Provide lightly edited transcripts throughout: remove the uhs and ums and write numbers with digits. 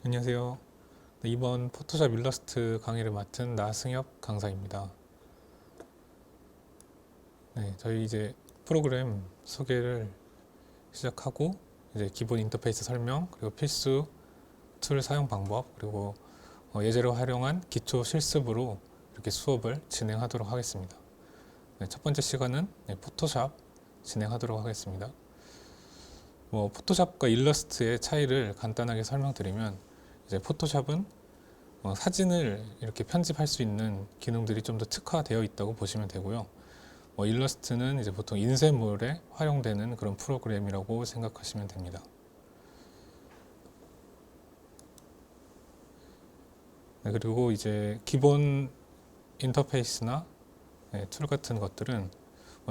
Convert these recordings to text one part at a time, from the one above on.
안녕하세요. 네, 이번 포토샵 일러스트 강의를 맡은 나승엽 강사입니다. 네, 저희 이제 프로그램 소개를 시작하고 이제 기본 인터페이스 설명, 그리고 필수 툴 사용 방법, 그리고 예제로 활용한 기초 실습으로 이렇게 수업을 진행하도록 하겠습니다. 네, 첫 번째 시간은 포토샵 진행하도록 하겠습니다. 포토샵과 일러스트의 차이를 간단하게 설명드리면, 이제 포토샵은 사진을 이렇게 편집할 수 있는 기능들이 좀 더 특화되어 있다고 보시면 되고요. 일러스트는 이제 보통 인쇄물에 활용되는 그런 프로그램이라고 생각하시면 됩니다. 네, 그리고 이제 기본 인터페이스나 툴 같은 것들은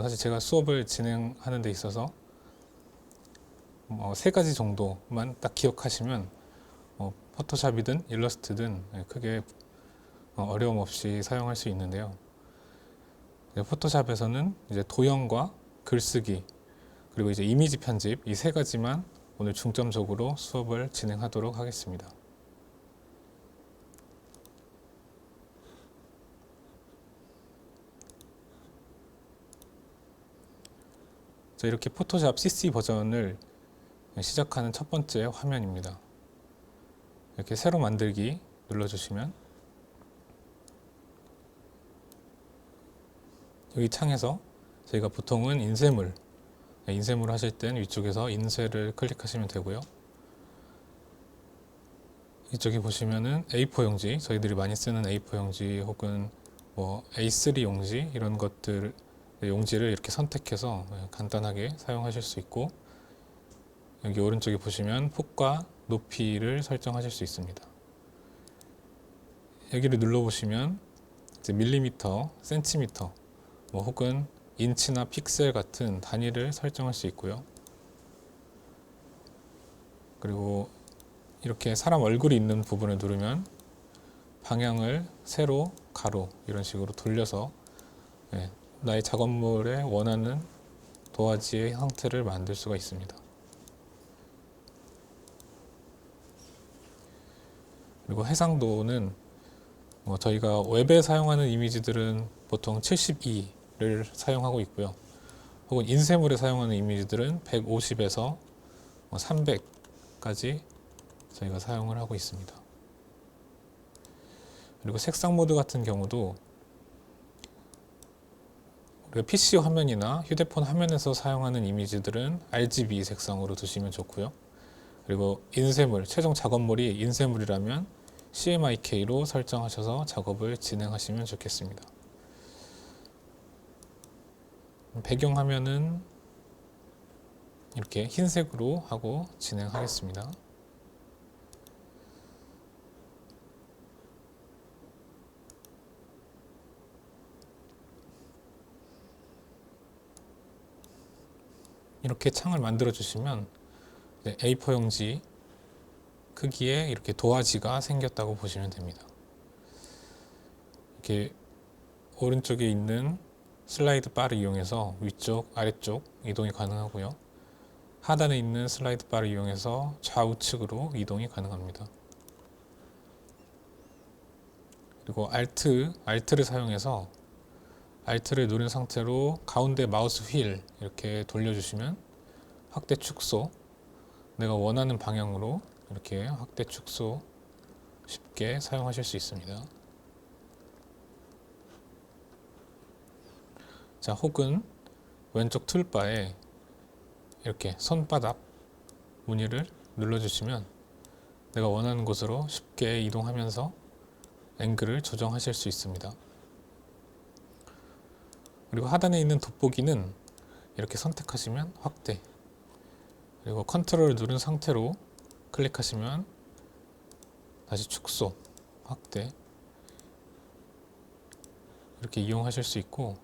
사실 제가 수업을 진행하는 데 있어서 세 가지 정도만 딱 기억하시면 포토샵이든 일러스트든 크게 어려움 없이 사용할 수 있는데요. 포토샵에서는 이제 도형과 글쓰기, 그리고 이제 이미지 편집, 이 세 가지만 오늘 중점적으로 수업을 진행하도록 하겠습니다. 자, 이렇게 포토샵 CC 버전을 시작하는 첫 번째 화면입니다. 이렇게 새로 만들기 눌러주시면 여기 창에서 저희가 보통은 인쇄물 하실 땐 위쪽에서 인쇄를 클릭하시면 되고요. 이쪽에 보시면은 A4 용지, 저희들이 많이 쓰는 A4 용지 혹은 A3 용지 이런 것들 용지를 이렇게 선택해서 간단하게 사용하실 수 있고, 여기 오른쪽에 보시면 폭과 높이를 설정하실 수 있습니다. 여기를 눌러보시면 이제 밀리미터, 센티미터 혹은 인치나 픽셀 같은 단위를 설정할 수 있고요. 그리고 이렇게 사람 얼굴이 있는 부분을 누르면 방향을 세로, 가로 이런 식으로 돌려서 나의 작업물에 원하는 도화지의 형태를 만들 수가 있습니다. 그리고 해상도는 저희가 웹에 사용하는 이미지들은 보통 72를 사용하고 있고요. 혹은 인쇄물에 사용하는 이미지들은 150에서 300까지 저희가 사용을 하고 있습니다. 그리고 색상 모드 같은 경우도 우리가 PC 화면이나 휴대폰 화면에서 사용하는 이미지들은 RGB 색상으로 두시면 좋고요. 그리고 인쇄물, 최종 작업물이 인쇄물이라면 CMYK로 설정하셔서 작업을 진행하시면 좋겠습니다. 배경화면은 이렇게 흰색으로 하고 진행하겠습니다. 이렇게 창을 만들어 주시면 A4 용지 크기에 이렇게 도화지가 생겼다고 보시면 됩니다. 이렇게 오른쪽에 있는 슬라이드 바를 이용해서 위쪽, 아래쪽 이동이 가능하고요. 하단에 있는 슬라이드 바를 이용해서 좌우측으로 이동이 가능합니다. 그리고 Alt를 사용해서 Alt를 누른 상태로 가운데 마우스 휠 이렇게 돌려주시면 확대 축소, 내가 원하는 방향으로 이렇게 확대 축소 쉽게 사용하실 수 있습니다. 자, 혹은 왼쪽 툴바에 이렇게 손바닥 무늬를 눌러주시면 내가 원하는 곳으로 쉽게 이동하면서 앵글을 조정하실 수 있습니다. 그리고 하단에 있는 돋보기는 이렇게 선택하시면 확대, 그리고 컨트롤을 누른 상태로 클릭하시면 다시 축소, 확대 이렇게 이용하실 수 있고,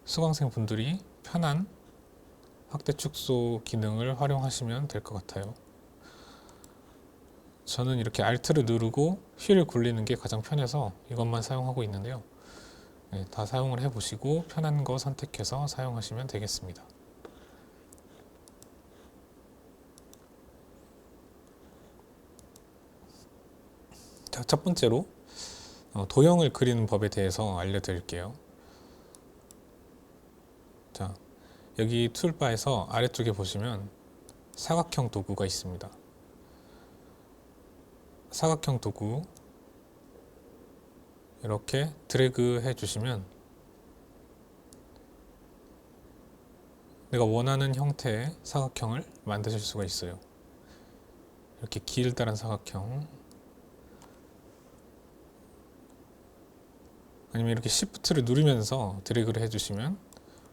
수강생 분들이 편한 확대 축소 기능을 활용하시면 될 것 같아요. 저는 이렇게 Alt를 누르고 휠을 굴리는 게 가장 편해서 이것만 사용하고 있는데요. 다 사용을 해보시고 편한 거 선택해서 사용하시면 되겠습니다. 자, 첫 번째로 도형을 그리는 법에 대해서 알려드릴게요. 자, 여기 툴바에서 아래쪽에 보시면 사각형 도구가 있습니다. 사각형 도구 이렇게 드래그 해주시면 내가 원하는 형태의 사각형을 만드실 수가 있어요. 이렇게 길다란 사각형, 아니면 이렇게 Shift를 누르면서 드래그를 해주시면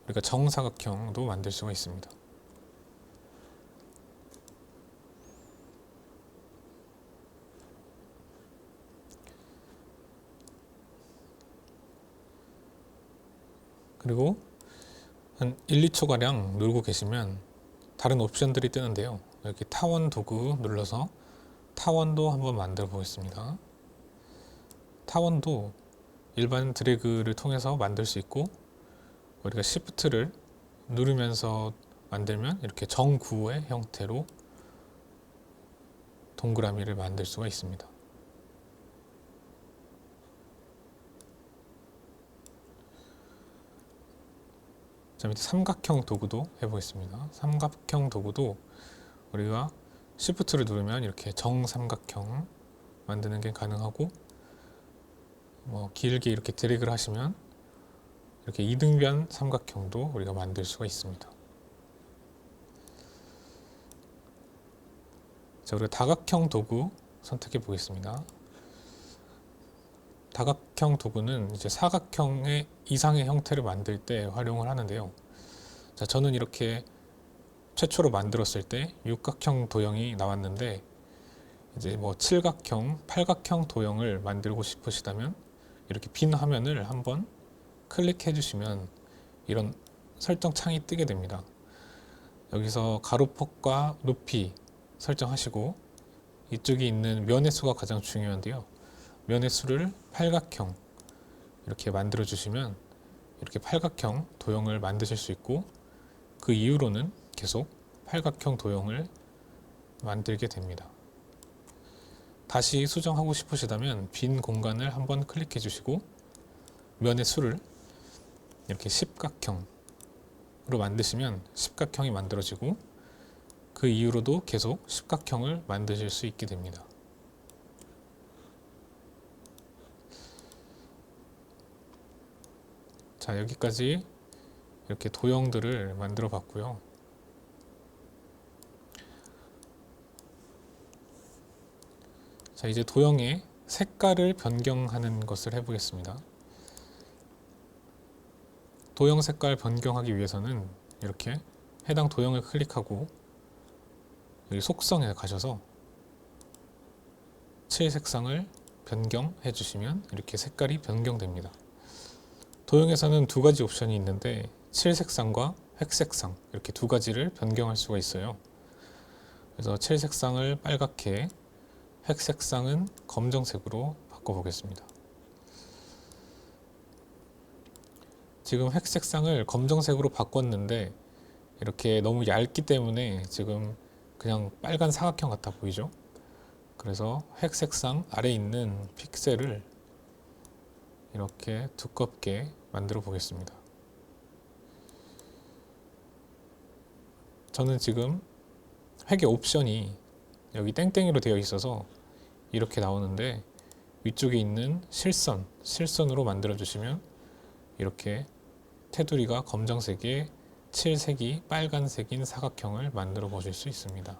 우리가 정사각형도 만들 수가 있습니다. 그리고 한 1, 2초가량 누르고 계시면 다른 옵션들이 뜨는데요. 여기 타원 도구 눌러서 타원도 한번 만들어 보겠습니다. 타원도 일반 드래그를 통해서 만들 수 있고, 우리가 Shift를 누르면서 만들면 이렇게 정구의 형태로 동그라미를 만들 수가 있습니다. 자, 밑에 삼각형 도구도 해보겠습니다. 삼각형 도구도 우리가 Shift를 누르면 이렇게 정삼각형 만드는 게 가능하고, 길게 이렇게 드래그를 하시면 이렇게 이등변 삼각형도 우리가 만들 수가 있습니다. 자, 우리가 다각형 도구 선택해 보겠습니다. 다각형 도구는 이제 사각형의 이상의 형태를 만들 때 활용을 하는데요. 자, 저는 이렇게 최초로 만들었을 때 육각형 도형이 나왔는데, 이제 칠각형, 팔각형 도형을 만들고 싶으시다면 이렇게 빈 화면을 한번 클릭해 주시면 이런 설정 창이 뜨게 됩니다. 여기서 가로폭과 높이 설정하시고, 이쪽에 있는 면의 수가 가장 중요한데요. 면의 수를 팔각형 이렇게 만들어 주시면 이렇게 팔각형 도형을 만드실 수 있고, 그 이후로는 계속 팔각형 도형을 만들게 됩니다. 다시 수정하고 싶으시다면 빈 공간을 한번 클릭해 주시고 면의 수를 이렇게 십각형으로 만드시면 십각형이 만들어지고, 그 이후로도 계속 십각형을 만드실 수 있게 됩니다. 자, 여기까지 이렇게 도형들을 만들어 봤고요. 자, 이제 도형의 색깔을 변경하는 것을 해보겠습니다. 도형 색깔 변경하기 위해서는 이렇게 해당 도형을 클릭하고 여기 속성에 가셔서 칠 색상을 변경해 주시면 이렇게 색깔이 변경됩니다. 도형에서는 두 가지 옵션이 있는데 칠 색상과 획 색상 이렇게 두 가지를 변경할 수가 있어요. 그래서 칠 색상을 빨갛게, 획 색상은 검정색으로 바꿔보겠습니다. 지금 획 색상을 검정색으로 바꿨는데 이렇게 너무 얇기 때문에 지금 그냥 빨간 사각형 같아 보이죠? 그래서 획 색상 아래에 있는 픽셀을 이렇게 두껍게 만들어 보겠습니다. 저는 지금 획의 옵션이 여기 땡땡이로 되어 있어서 이렇게 나오는데, 위쪽에 있는 실선으로 만들어 주시면 이렇게 테두리가 검정색에 칠색이 빨간색인 사각형을 만들어 보실 수 있습니다.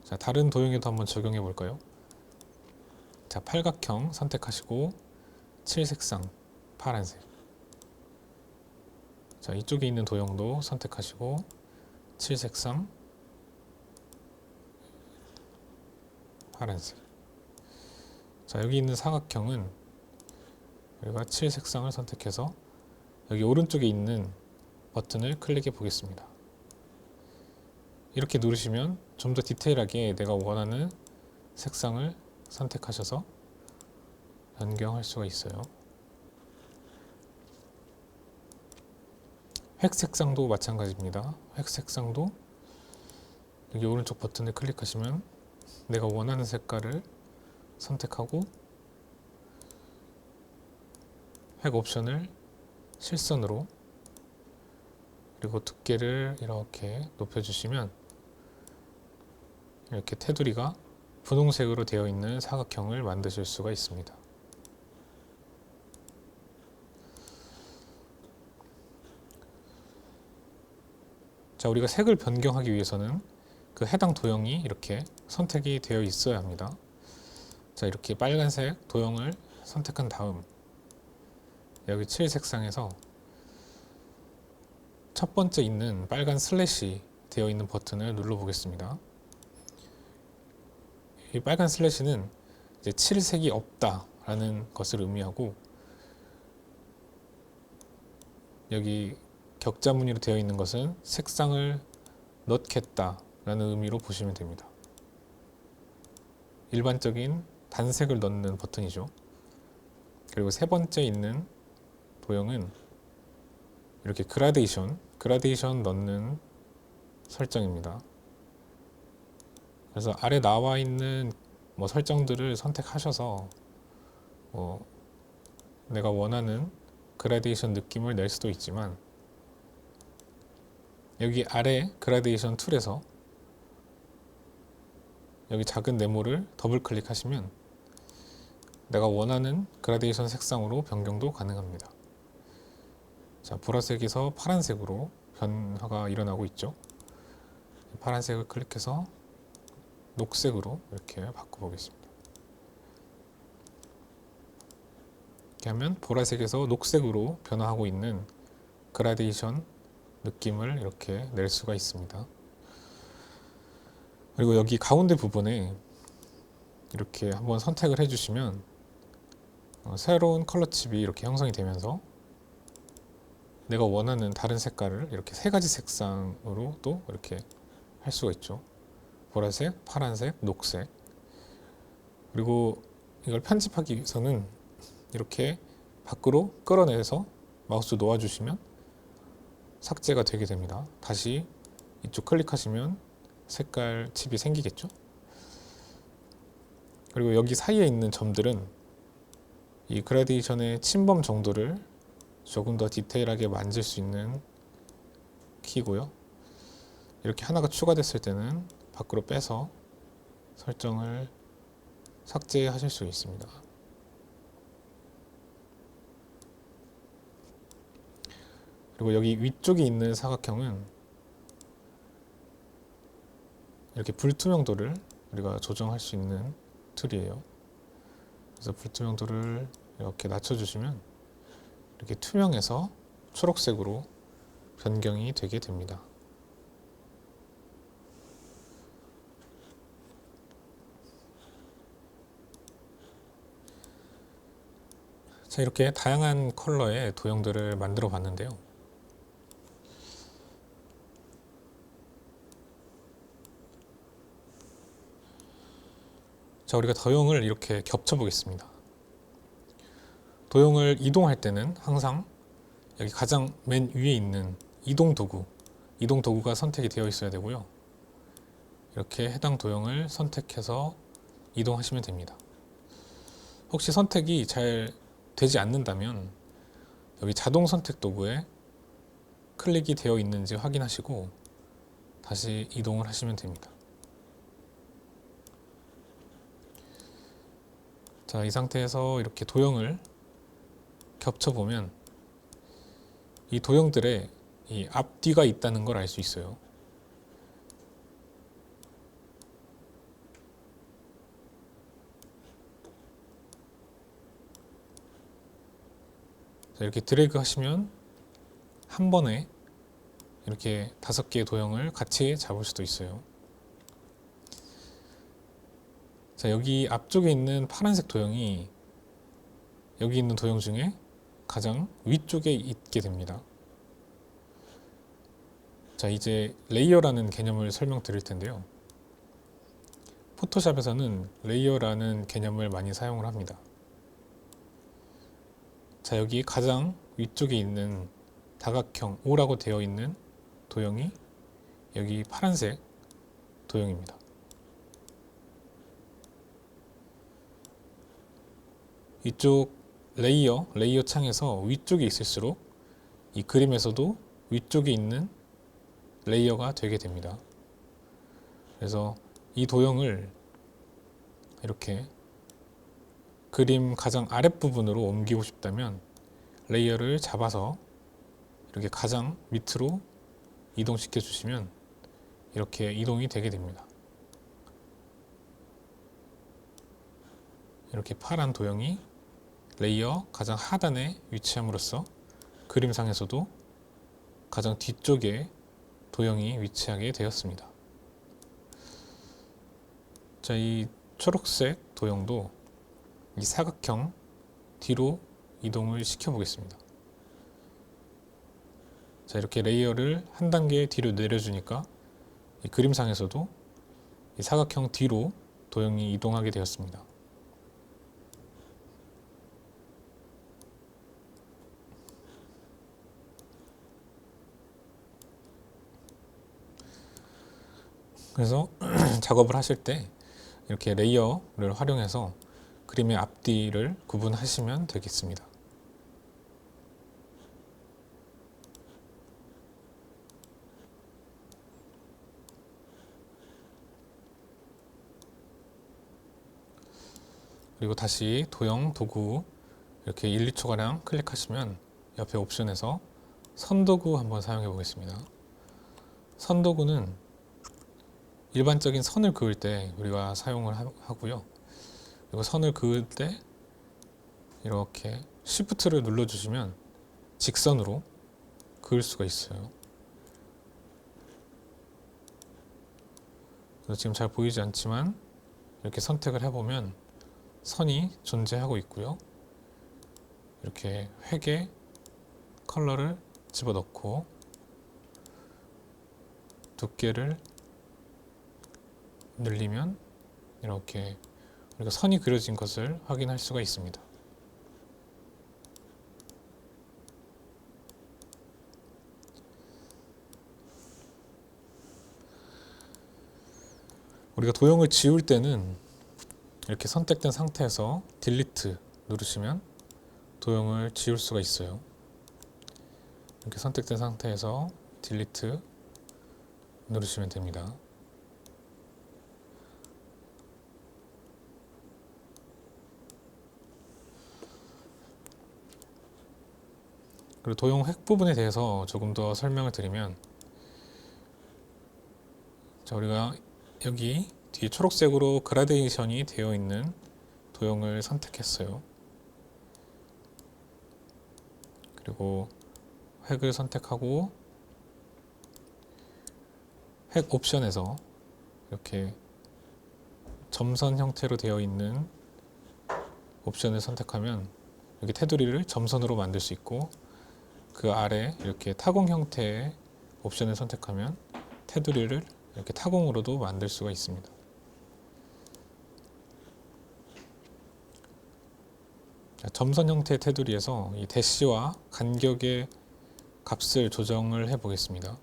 자, 다른 도형에도 한번 적용해 볼까요? 자, 팔각형 선택하시고 칠색상 파란색. 자, 이쪽에 있는 도형도 선택하시고 칠색상 파란색. 자, 여기 있는 사각형은 우리가 칠색상을 선택해서 여기 오른쪽에 있는 버튼을 클릭해 보겠습니다. 이렇게 누르시면 좀 더 디테일하게 내가 원하는 색상을 선택하셔서 변경할 수가 있어요. 획 색상도 마찬가지입니다. 획 색상도 여기 오른쪽 버튼을 클릭하시면 내가 원하는 색깔을 선택하고 획 옵션을 실선으로, 그리고 두께를 이렇게 높여주시면 이렇게 테두리가 분홍색으로 되어 있는 사각형을 만드실 수가 있습니다. 자, 우리가 색을 변경하기 위해서는 그 해당 도형이 이렇게 선택이 되어 있어야 합니다. 자, 이렇게 빨간색 도형을 선택한 다음 여기 7 색상에서 첫 번째 있는 빨간 슬래시 되어 있는 버튼을 눌러 보겠습니다. 이 빨간 슬래시는 이제 칠색이 없다라는 것을 의미하고, 여기 격자 무늬로 되어 있는 것은 색상을 넣겠다라는 의미로 보시면 됩니다. 일반적인 단색을 넣는 버튼이죠. 그리고 세 번째 있는 도형은 이렇게 그라데이션 넣는 설정입니다. 그래서 아래 나와 있는 설정들을 선택하셔서 내가 원하는 그라데이션 느낌을 낼 수도 있지만, 여기 아래 그라데이션 툴에서 여기 작은 네모를 더블 클릭하시면 내가 원하는 그라데이션 색상으로 변경도 가능합니다. 자, 보라색에서 파란색으로 변화가 일어나고 있죠. 파란색을 클릭해서 녹색으로 이렇게 바꿔보겠습니다. 이렇게 하면 보라색에서 녹색으로 변화하고 있는 그라데이션 느낌을 이렇게 낼 수가 있습니다. 그리고 여기 가운데 부분에 이렇게 한번 선택을 해주시면 새로운 컬러 칩이 이렇게 형성이 되면서 내가 원하는 다른 색깔을 이렇게 세 가지 색상으로 또 이렇게 할 수가 있죠. 보라색, 파란색, 녹색. 그리고 이걸 편집하기 위해서는 이렇게 밖으로 끌어내서 마우스 놓아주시면 삭제가 되게 됩니다. 다시 이쪽 클릭하시면 색깔 칩이 생기겠죠. 그리고 여기 사이에 있는 점들은 이 그라데이션의 침범 정도를 조금 더 디테일하게 만질 수 있는 키고요. 이렇게 하나가 추가됐을 때는 밖으로 빼서 설정을 삭제하실 수 있습니다. 그리고 여기 위쪽에 있는 사각형은 이렇게 불투명도를 우리가 조정할 수 있는 툴이에요. 그래서 불투명도를 이렇게 낮춰주시면 이렇게 투명해서 초록색으로 변경이 되게 됩니다. 자, 이렇게 다양한 컬러의 도형들을 만들어 봤는데요. 자, 우리가 도형을 이렇게 겹쳐 보겠습니다. 도형을 이동할 때는 항상 여기 가장 맨 위에 있는 이동 도구가 선택이 되어 있어야 되고요. 이렇게 해당 도형을 선택해서 이동하시면 됩니다. 혹시 선택이 잘 되지 않는다면 여기 자동 선택 도구에 클릭이 되어 있는지 확인하시고 다시 이동을 하시면 됩니다. 자, 이 상태에서 이렇게 도형을 겹쳐보면 이 도형들의 이 앞뒤가 있다는 걸 알 수 있어요. 자, 이렇게 드래그 하시면 한 번에 이렇게 5개의 도형을 같이 잡을 수도 있어요. 자, 여기 앞쪽에 있는 파란색 도형이 여기 있는 도형 중에 가장 위쪽에 있게 됩니다. 자, 이제 레이어라는 개념을 설명드릴 텐데요. 포토샵에서는 레이어라는 개념을 많이 사용을 합니다. 자, 여기 가장 위쪽에 있는 다각형 O라고 되어 있는 도형이 여기 파란색 도형입니다. 이쪽 레이어 창에서 위쪽에 있을수록 이 그림에서도 위쪽에 있는 레이어가 되게 됩니다. 그래서 이 도형을 이렇게 그림 가장 아랫부분으로 옮기고 싶다면 레이어를 잡아서 이렇게 가장 밑으로 이동시켜 주시면 이렇게 이동이 되게 됩니다. 이렇게 파란 도형이 레이어 가장 하단에 위치함으로써 그림상에서도 가장 뒤쪽에 도형이 위치하게 되었습니다. 자, 이 초록색 도형도 이 사각형 뒤로 이동을 시켜 보겠습니다. 자, 이렇게 레이어를 한 단계 뒤로 내려주니까 이 그림상에서도 이 사각형 뒤로 도형이 이동하게 되었습니다. 그래서 작업을 하실 때 이렇게 레이어를 활용해서 그림의 앞뒤를 구분하시면 되겠습니다. 그리고 다시 도형 도구 이렇게 1, 2초가량 클릭하시면 옆에 옵션에서 선도구 한번 사용해 보겠습니다. 선도구는 일반적인 선을 그을 때 우리가 사용을 하고요. 그리고 선을 그을 때 이렇게 Shift를 눌러주시면 직선으로 그을 수가 있어요. 그래서 지금 잘 보이지 않지만 이렇게 선택을 해보면 선이 존재하고 있고요. 이렇게 획에 컬러를 집어넣고 두께를 늘리면 이렇게 우리가 선이 그려진 것을 확인할 수가 있습니다. 우리가 도형을 지울 때는 이렇게 선택된 상태에서 딜리트 누르시면 도형을 지울 수가 있어요. 이렇게 선택된 상태에서 딜리트 누르시면 됩니다. 그리고 도형 획 부분에 대해서 조금 더 설명을 드리면, 자, 우리가 여기 뒤에 초록색으로 그라데이션이 되어 있는 도형을 선택했어요. 그리고 획을 선택하고 획 옵션에서 이렇게 점선 형태로 되어 있는 옵션을 선택하면 여기 테두리를 점선으로 만들 수 있고, 그 아래 이렇게 타공 형태의 옵션을 선택하면 테두리를 이렇게 타공으로도 만들 수가 있습니다. 점선 형태의 테두리에서 이 대시와 간격의 값을 조정을 해 보겠습니다.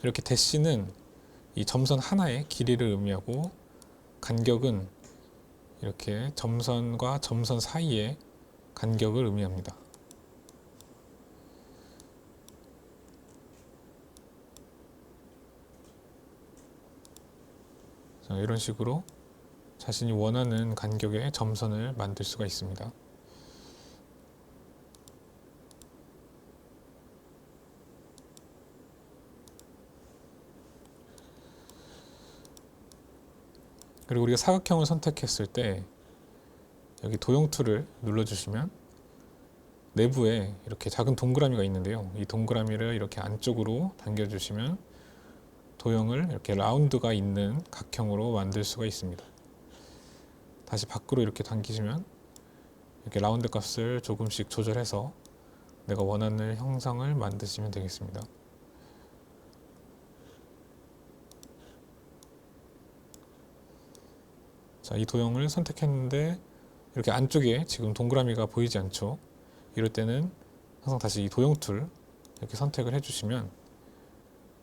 이렇게 대시는 이 점선 하나의 길이를 의미하고, 간격은 이렇게 점선과 점선 사이의 간격을 의미합니다. 자, 이런 식으로 자신이 원하는 간격의 점선을 만들 수가 있습니다. 그리고 우리가 사각형을 선택했을 때 여기 도형 툴을 눌러주시면 내부에 이렇게 작은 동그라미가 있는데요. 이 동그라미를 이렇게 안쪽으로 당겨주시면 도형을 이렇게 라운드가 있는 각형으로 만들 수가 있습니다. 다시 밖으로 이렇게 당기시면 이렇게 라운드 값을 조금씩 조절해서 내가 원하는 형상을 만드시면 되겠습니다. 자, 이 도형을 선택했는데 이렇게 안쪽에 지금 동그라미가 보이지 않죠? 이럴 때는 항상 다시 이 도형 툴 이렇게 선택을 해주시면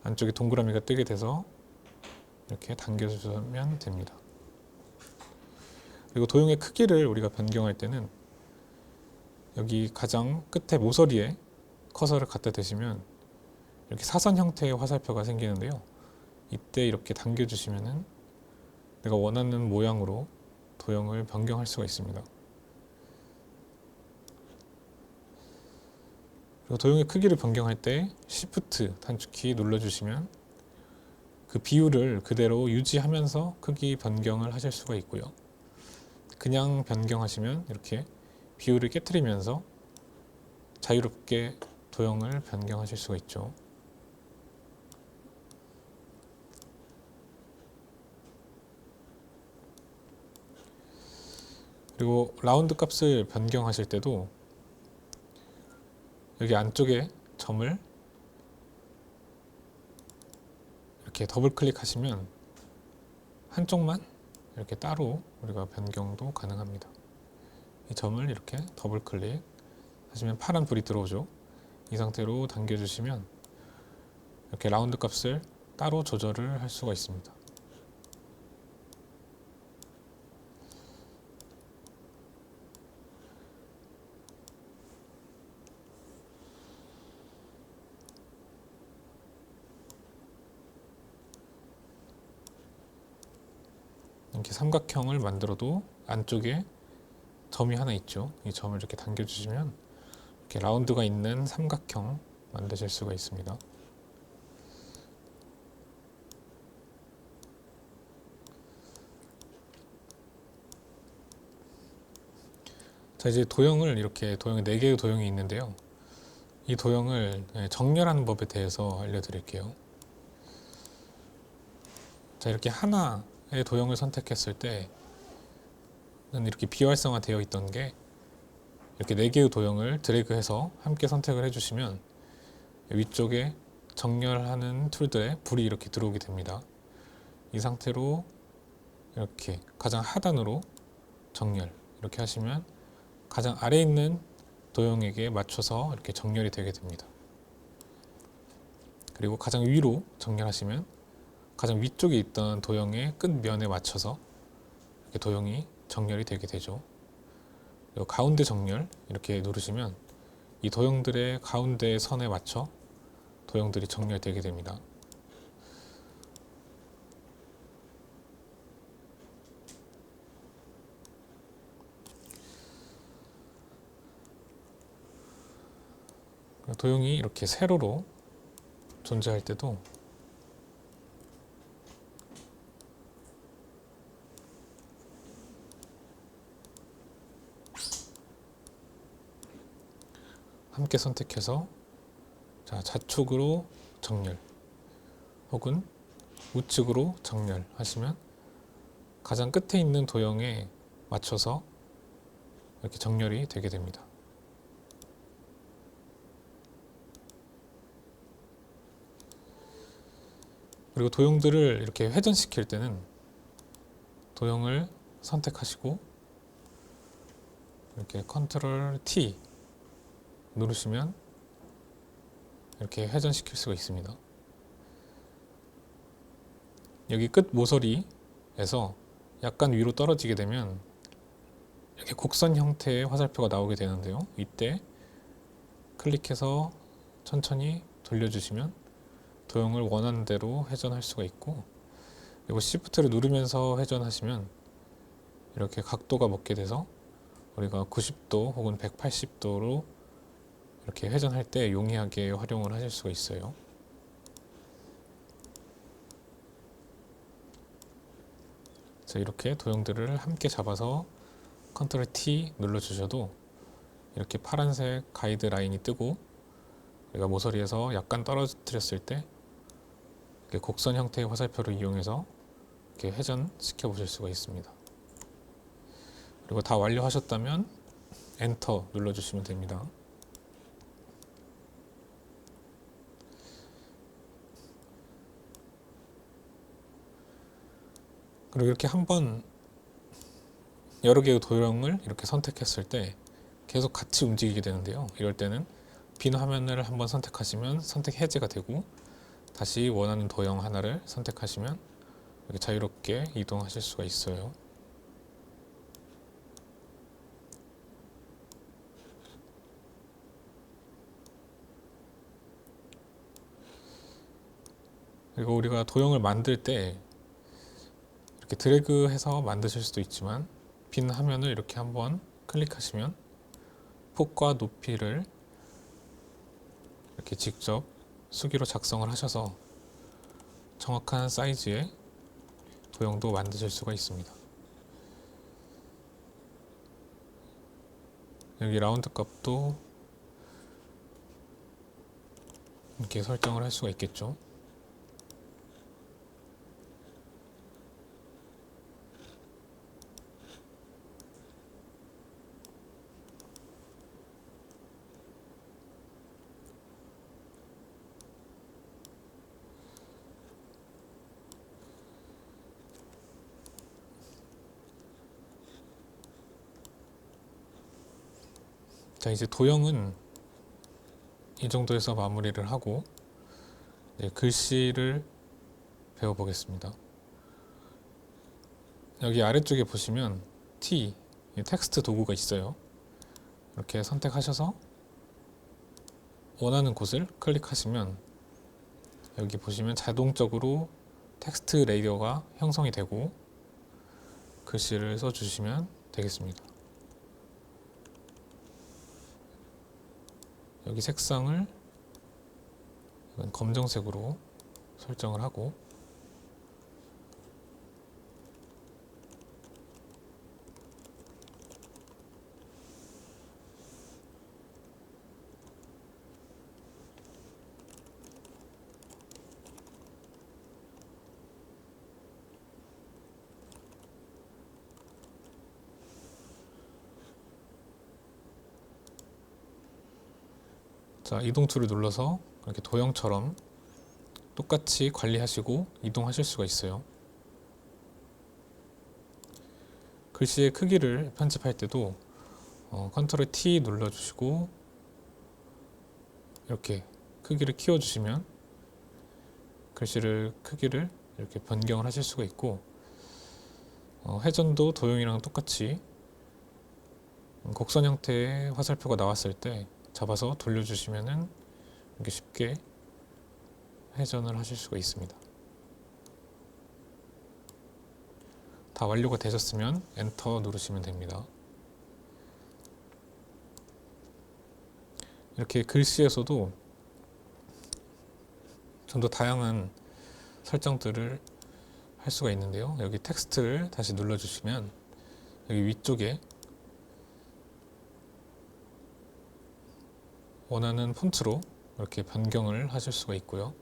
안쪽에 동그라미가 뜨게 돼서 이렇게 당겨주시면 됩니다. 그리고 도형의 크기를 우리가 변경할 때는 여기 가장 끝에 모서리에 커서를 갖다 대시면 이렇게 사선 형태의 화살표가 생기는데요. 이때 이렇게 당겨주시면은 내가 원하는 모양으로 도형을 변경할 수가 있습니다. 그리고 도형의 크기를 변경할 때 Shift 단축키 눌러주시면 그 비율을 그대로 유지하면서 크기 변경을 하실 수가 있고요. 그냥 변경하시면 이렇게 비율을 깨트리면서 자유롭게 도형을 변경하실 수가 있죠. 그리고 라운드 값을 변경하실 때도 여기 안쪽에 점을 이렇게 더블 클릭하시면 한쪽만 이렇게 따로 우리가 변경도 가능합니다. 이 점을 이렇게 더블 클릭 하시면 파란 불이 들어오죠. 이 상태로 당겨주시면 이렇게 라운드 값을 따로 조절을 할 수가 있습니다. 이렇게 삼각형을 만들어도 안쪽에 점이 하나 있죠. 이 점을 이렇게 당겨주시면 이렇게 라운드가 있는 삼각형 만드실 수가 있습니다. 자, 이제 도형을 이렇게 도형이 4개의 도형이 있는데요. 이 도형을 정렬하는 법에 대해서 알려드릴게요. 자, 이렇게 하나의 도형을 선택했을 때는 이렇게 비활성화 되어 있던 게 이렇게 4개의 도형을 드래그해서 함께 선택을 해주시면 위쪽에 정렬하는 툴들에 불이 이렇게 들어오게 됩니다. 이 상태로 이렇게 가장 하단으로 정렬 이렇게 하시면 가장 아래에 있는 도형에게 맞춰서 이렇게 정렬이 되게 됩니다. 그리고 가장 위로 정렬하시면 가장 위쪽에 있던 도형의 끝면에 맞춰서 이렇게 도형이 정렬이 되게 되죠. 그리고 가운데 정렬 이렇게 누르시면 이 도형들의 가운데 선에 맞춰 도형들이 정렬되게 됩니다. 도형이 이렇게 세로로 존재할 때도 함께 선택해서 좌측으로 정렬 혹은 우측으로 정렬 하시면 가장 끝에 있는 도형에 맞춰서 이렇게 정렬이 되게 됩니다. 그리고 도형들을 이렇게 회전시킬 때는 도형을 선택하시고 이렇게 컨트롤 T 누르시면 이렇게 회전시킬 수가 있습니다. 여기 끝 모서리에서 약간 위로 떨어지게 되면 이렇게 곡선 형태의 화살표가 나오게 되는데요. 이때 클릭해서 천천히 돌려주시면 도형을 원하는 대로 회전할 수가 있고, 그리고 Shift를 누르면서 회전하시면 이렇게 각도가 먹게 돼서 우리가 90도 혹은 180도로 이렇게 회전할 때 용이하게 활용을 하실 수가 있어요. 자, 이렇게 도형들을 함께 잡아서 컨트롤 T 눌러주셔도 이렇게 파란색 가이드 라인이 뜨고 우리가 모서리에서 약간 떨어뜨렸을 때 이렇게 곡선 형태의 화살표를 이용해서 이렇게 회전시켜 보실 수가 있습니다. 그리고 다 완료하셨다면 엔터 눌러주시면 됩니다. 그리고 이렇게 한번 여러 개의 도형을 이렇게 선택했을 때 계속 같이 움직이게 되는데요. 이럴 때는 빈 화면을 한번 선택하시면 선택 해제가 되고 다시 원하는 도형 하나를 선택하시면 이렇게 자유롭게 이동하실 수가 있어요. 그리고 우리가 도형을 만들 때 이렇게 드래그해서 만드실 수도 있지만 빈 화면을 이렇게 한번 클릭하시면 폭과 높이를 이렇게 직접 수기로 작성을 하셔서 정확한 사이즈의 도형도 만드실 수가 있습니다. 여기 라운드 값도 이렇게 설정을 할 수가 있겠죠. 자, 이제 도형은 이 정도에서 마무리를 하고 이제 글씨를 배워보겠습니다. 여기 아래쪽에 보시면 T, 텍스트 도구가 있어요. 이렇게 선택하셔서 원하는 곳을 클릭하시면 여기 보시면 자동적으로 텍스트 레이어가 형성이 되고 글씨를 써주시면 되겠습니다. 여기 색상을 검정색으로 설정을 하고 자, 이동 툴을 눌러서 이렇게 도형처럼 똑같이 관리하시고 이동하실 수가 있어요. 글씨의 크기를 편집할 때도 컨트롤 T 눌러주시고 이렇게 크기를 키워주시면 글씨를 크기를 이렇게 변경을 하실 수가 있고 회전도 도형이랑 똑같이 곡선 형태의 화살표가 나왔을 때 잡아서 돌려주시면은 이렇게 쉽게 회전을 하실 수가 있습니다. 다 완료가 되셨으면 엔터 누르시면 됩니다. 이렇게 글씨에서도 좀 더 다양한 설정들을 할 수가 있는데요. 여기 텍스트를 다시 눌러주시면 여기 위쪽에 원하는 폰트로 이렇게 변경을 하실 수가 있고요.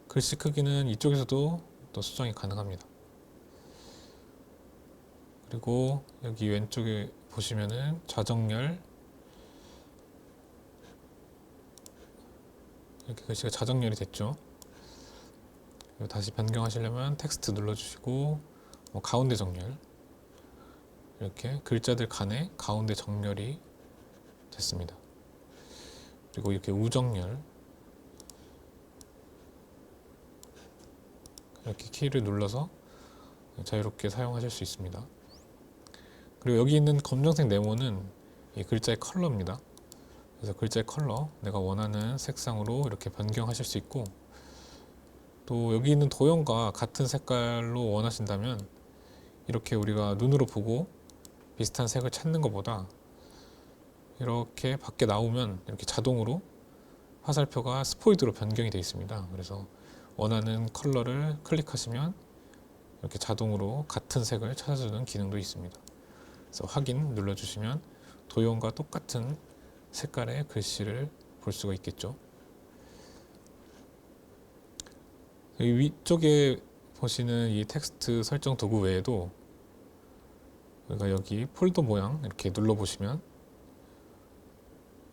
글씨 크기는 이쪽에서도 또 수정이 가능합니다. 그리고 여기 왼쪽에 보시면은 좌정렬, 이렇게 글씨가 좌정렬이 됐죠. 다시 변경하시려면 텍스트 눌러주시고 가운데 정렬, 이렇게 글자들 간에 가운데 정렬이 됐습니다. 그리고 이렇게 우정렬, 이렇게 키를 눌러서 자유롭게 사용하실 수 있습니다. 그리고 여기 있는 검정색 네모는 이 글자의 컬러입니다. 그래서 글자의 컬러 내가 원하는 색상으로 이렇게 변경하실 수 있고, 또 여기 있는 도형과 같은 색깔로 원하신다면 이렇게 우리가 눈으로 보고 비슷한 색을 찾는 것보다 이렇게 밖에 나오면 이렇게 자동으로 화살표가 스포이드로 변경이 되어 있습니다. 그래서 원하는 컬러를 클릭하시면 이렇게 자동으로 같은 색을 찾아주는 기능도 있습니다. 그래서 확인 눌러주시면 도형과 똑같은 색깔의 글씨를 볼 수가 있겠죠. 여기 위쪽에 보시는 이 텍스트 설정 도구 외에도 우리가 여기 폴더 모양 이렇게 눌러보시면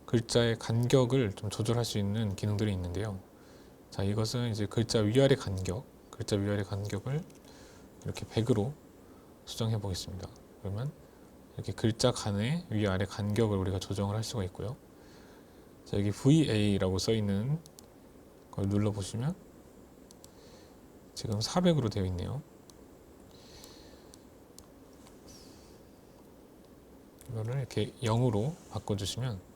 글자의 간격을 좀 조절할 수 있는 기능들이 있는데요. 자, 이것은 이제 글자 위아래 간격을 이렇게 100으로 수정해 보겠습니다. 그러면 이렇게 글자 간의 위아래 간격을 우리가 조정을 할 수가 있고요. 자, 여기 VA라고 써 있는 걸 눌러 보시면 지금 400으로 되어 있네요. 이거를 이렇게 0으로 바꿔주시면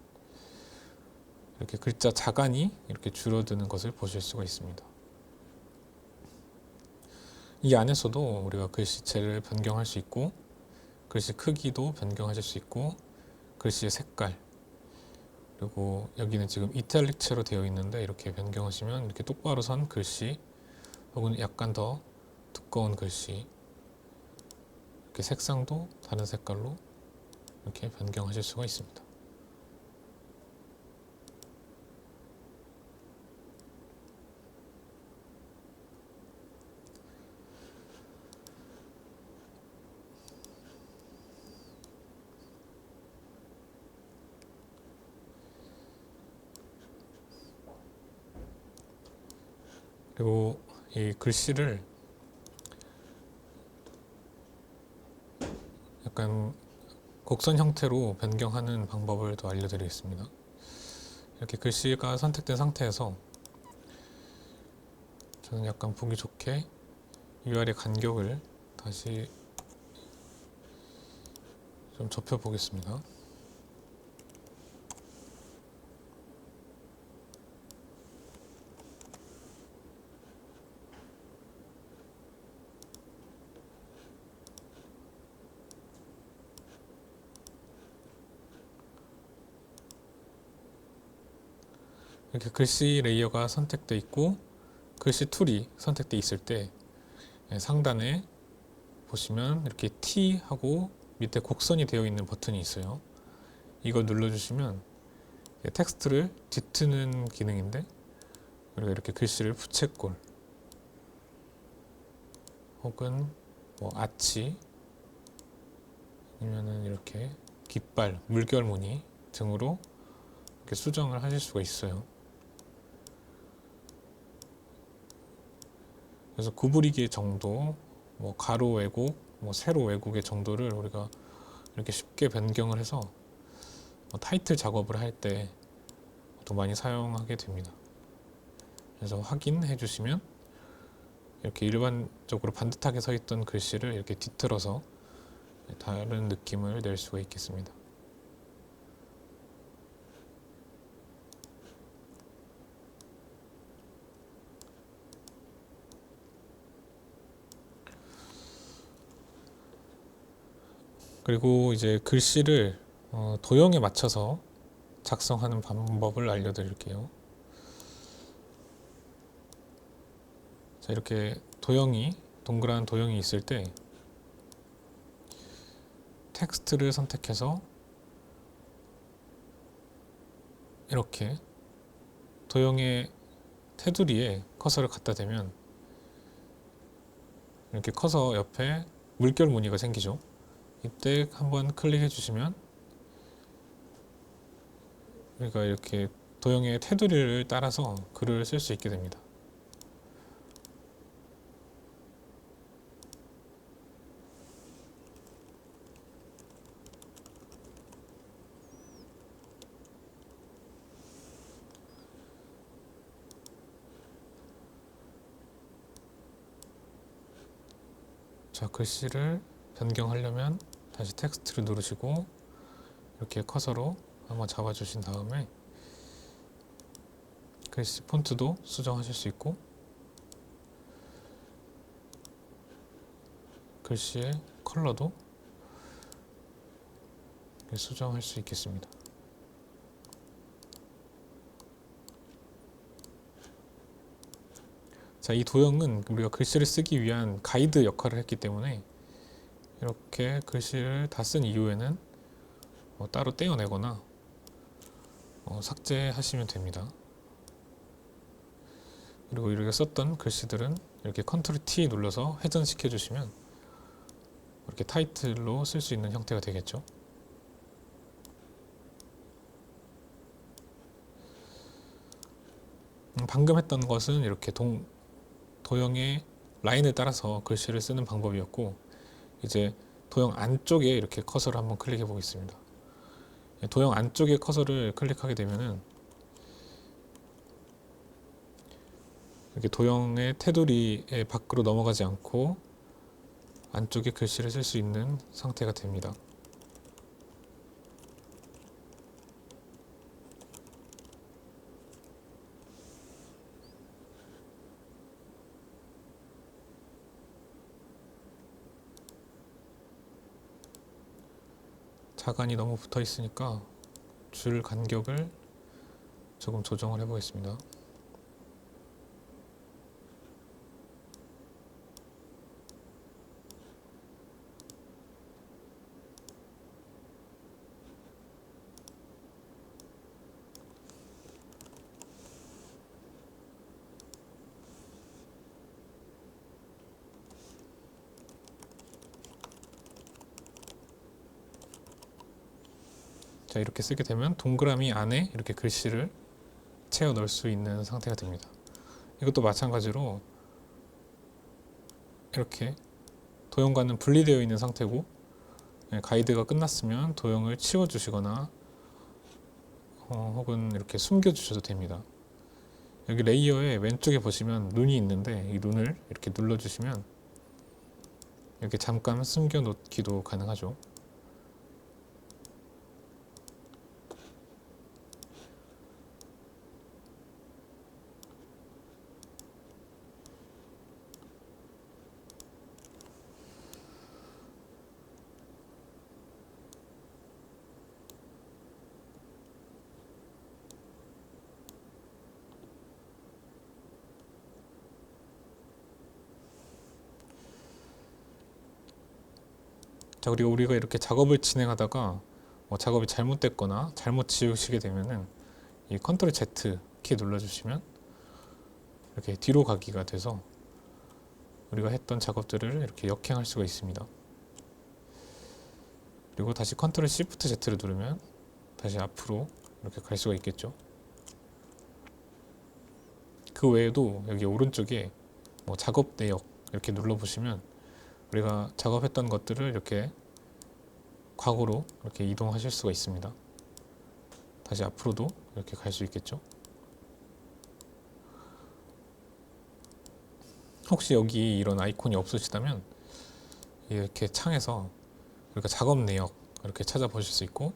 이렇게 글자 자간이 이렇게 줄어드는 것을 보실 수가 있습니다. 이 안에서도 우리가 글씨체를 변경할 수 있고 글씨 크기도 변경하실 수 있고 글씨의 색깔, 그리고 여기는 지금 이탈릭체로 되어 있는데 이렇게 변경하시면 이렇게 똑바로 선 글씨 혹은 약간 더 두꺼운 글씨, 이렇게 색상도 다른 색깔로 이렇게 변경하실 수가 있습니다. 그리고 이 글씨를 약간 곡선 형태로 변경하는 방법을 더 알려드리겠습니다. 이렇게 글씨가 선택된 상태에서 저는 약간 보기 좋게 위아래 간격을 다시 좀 좁혀 보겠습니다. 이렇게 글씨 레이어가 선택되어 있고 글씨 툴이 선택되어 있을 때 상단에 보시면 이렇게 T 하고 밑에 곡선이 되어 있는 버튼이 있어요. 이거 눌러주시면 텍스트를 뒤트는 기능인데 우리가 이렇게 글씨를 부채꼴 혹은 뭐 아치 아니면은 이렇게 깃발, 물결 무늬 등으로 이렇게 수정을 하실 수가 있어요. 그래서 구부리기 정도, 뭐 가로 왜곡, 뭐 세로 왜곡의 정도를 우리가 이렇게 쉽게 변경을 해서 타이틀 작업을 할 때 더 많이 사용하게 됩니다. 그래서 확인해 주시면 이렇게 일반적으로 반듯하게 서 있던 글씨를 이렇게 뒤틀어서 다른 느낌을 낼 수가 있겠습니다. 그리고 이제 글씨를 도형에 맞춰서 작성하는 방법을 알려드릴게요. 자, 이렇게 동그란 도형이 있을 때 텍스트를 선택해서 이렇게 도형의 테두리에 커서를 갖다 대면 이렇게 커서 옆에 물결 무늬가 생기죠. 이때 한번 클릭해 주시면 우리가 이렇게 도형의 테두리를 따라서 글을 쓸 수 있게 됩니다. 자, 글씨를 변경하려면 다시 텍스트를 누르시고 이렇게 커서로 한번 잡아주신 다음에 글씨 폰트도 수정하실 수 있고 글씨의 컬러도 수정할 수 있겠습니다. 자, 이 도형은 우리가 글씨를 쓰기 위한 가이드 역할을 했기 때문에 이렇게 글씨를 다 쓴 이후에는 따로 떼어내거나 삭제하시면 됩니다. 그리고 이렇게 썼던 글씨들은 이렇게 컨트롤 T 눌러서 회전시켜 주시면 이렇게 타이틀로 쓸 수 있는 형태가 되겠죠. 방금 했던 것은 이렇게 도형의 라인을 따라서 글씨를 쓰는 방법이었고 이제 도형 안쪽에 이렇게 커서를 한번 클릭해 보겠습니다. 도형 안쪽에 커서를 클릭하게 되면은 이렇게 도형의 테두리의 밖으로 넘어가지 않고 안쪽에 글씨를 쓸 수 있는 상태가 됩니다. 자간이 너무 붙어 있으니까 줄 간격을 조금 조정을 해 보겠습니다. 자, 이렇게 쓰게 되면 동그라미 안에 이렇게 글씨를 채워 넣을 수 있는 상태가 됩니다. 이것도 마찬가지로 이렇게 도형과는 분리되어 있는 상태고, 가이드가 끝났으면 도형을 치워 주시거나 혹은 이렇게 숨겨 주셔도 됩니다. 여기 레이어의 왼쪽에 보시면 눈이 있는데 이 눈을 이렇게 눌러 주시면 이렇게 잠깐 숨겨 놓기도 가능하죠. 자, 그리고 우리가 이렇게 작업을 진행하다가 작업이 잘못됐거나 잘못 지우시게 되면은 이 컨트롤 Z 키 눌러주시면 이렇게 뒤로 가기가 돼서 우리가 했던 작업들을 이렇게 역행할 수가 있습니다. 그리고 다시 컨트롤 Shift Z를 누르면 다시 앞으로 이렇게 갈 수가 있겠죠. 그 외에도 여기 오른쪽에 작업 내역 이렇게 눌러보시면 우리가 작업했던 것들을 이렇게 과거로 이렇게 이동하실 수가 있습니다. 다시 앞으로도 이렇게 갈 수 있겠죠. 혹시 여기 이런 아이콘이 없으시다면 이렇게 창에서 우리가 작업 내역 이렇게 찾아보실 수 있고,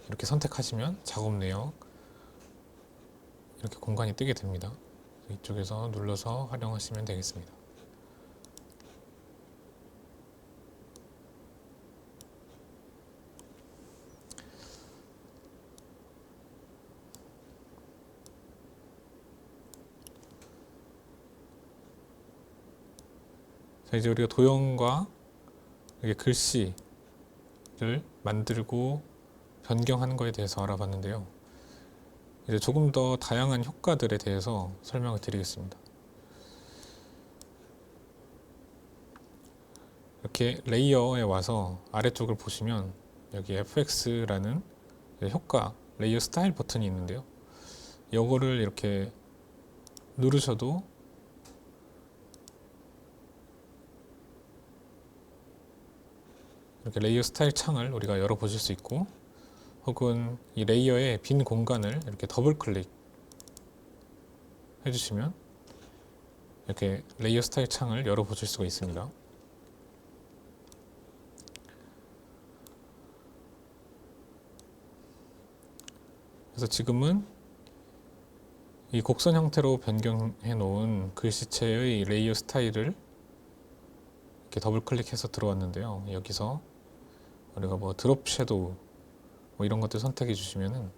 이렇게 선택하시면 작업 내역 이렇게 공간이 뜨게 됩니다. 이쪽에서 눌러서 활용하시면 되겠습니다. 자, 이제 우리가 도형과 이렇게 글씨를 만들고 변경하는 것에 대해서 알아봤는데요. 이제 조금 더 다양한 효과들에 대해서 설명을 드리겠습니다. 이렇게 레이어에 와서 아래쪽을 보시면 여기 FX라는 효과 레이어 스타일 버튼이 있는데요. 이거를 이렇게 누르셔도 이렇게 레이어 스타일 창을 우리가 열어 보실 수 있고, 혹은 이 레이어의 빈 공간을 이렇게 더블 클릭 해주시면 이렇게 레이어 스타일 창을 열어 보실 수가 있습니다. 그래서 지금은 이 곡선 형태로 변경해 놓은 글씨체의 레이어 스타일을 이렇게 더블 클릭해서 들어왔는데요. 여기서 우리가 드롭 섀도우 이런 것들 선택해 주시면은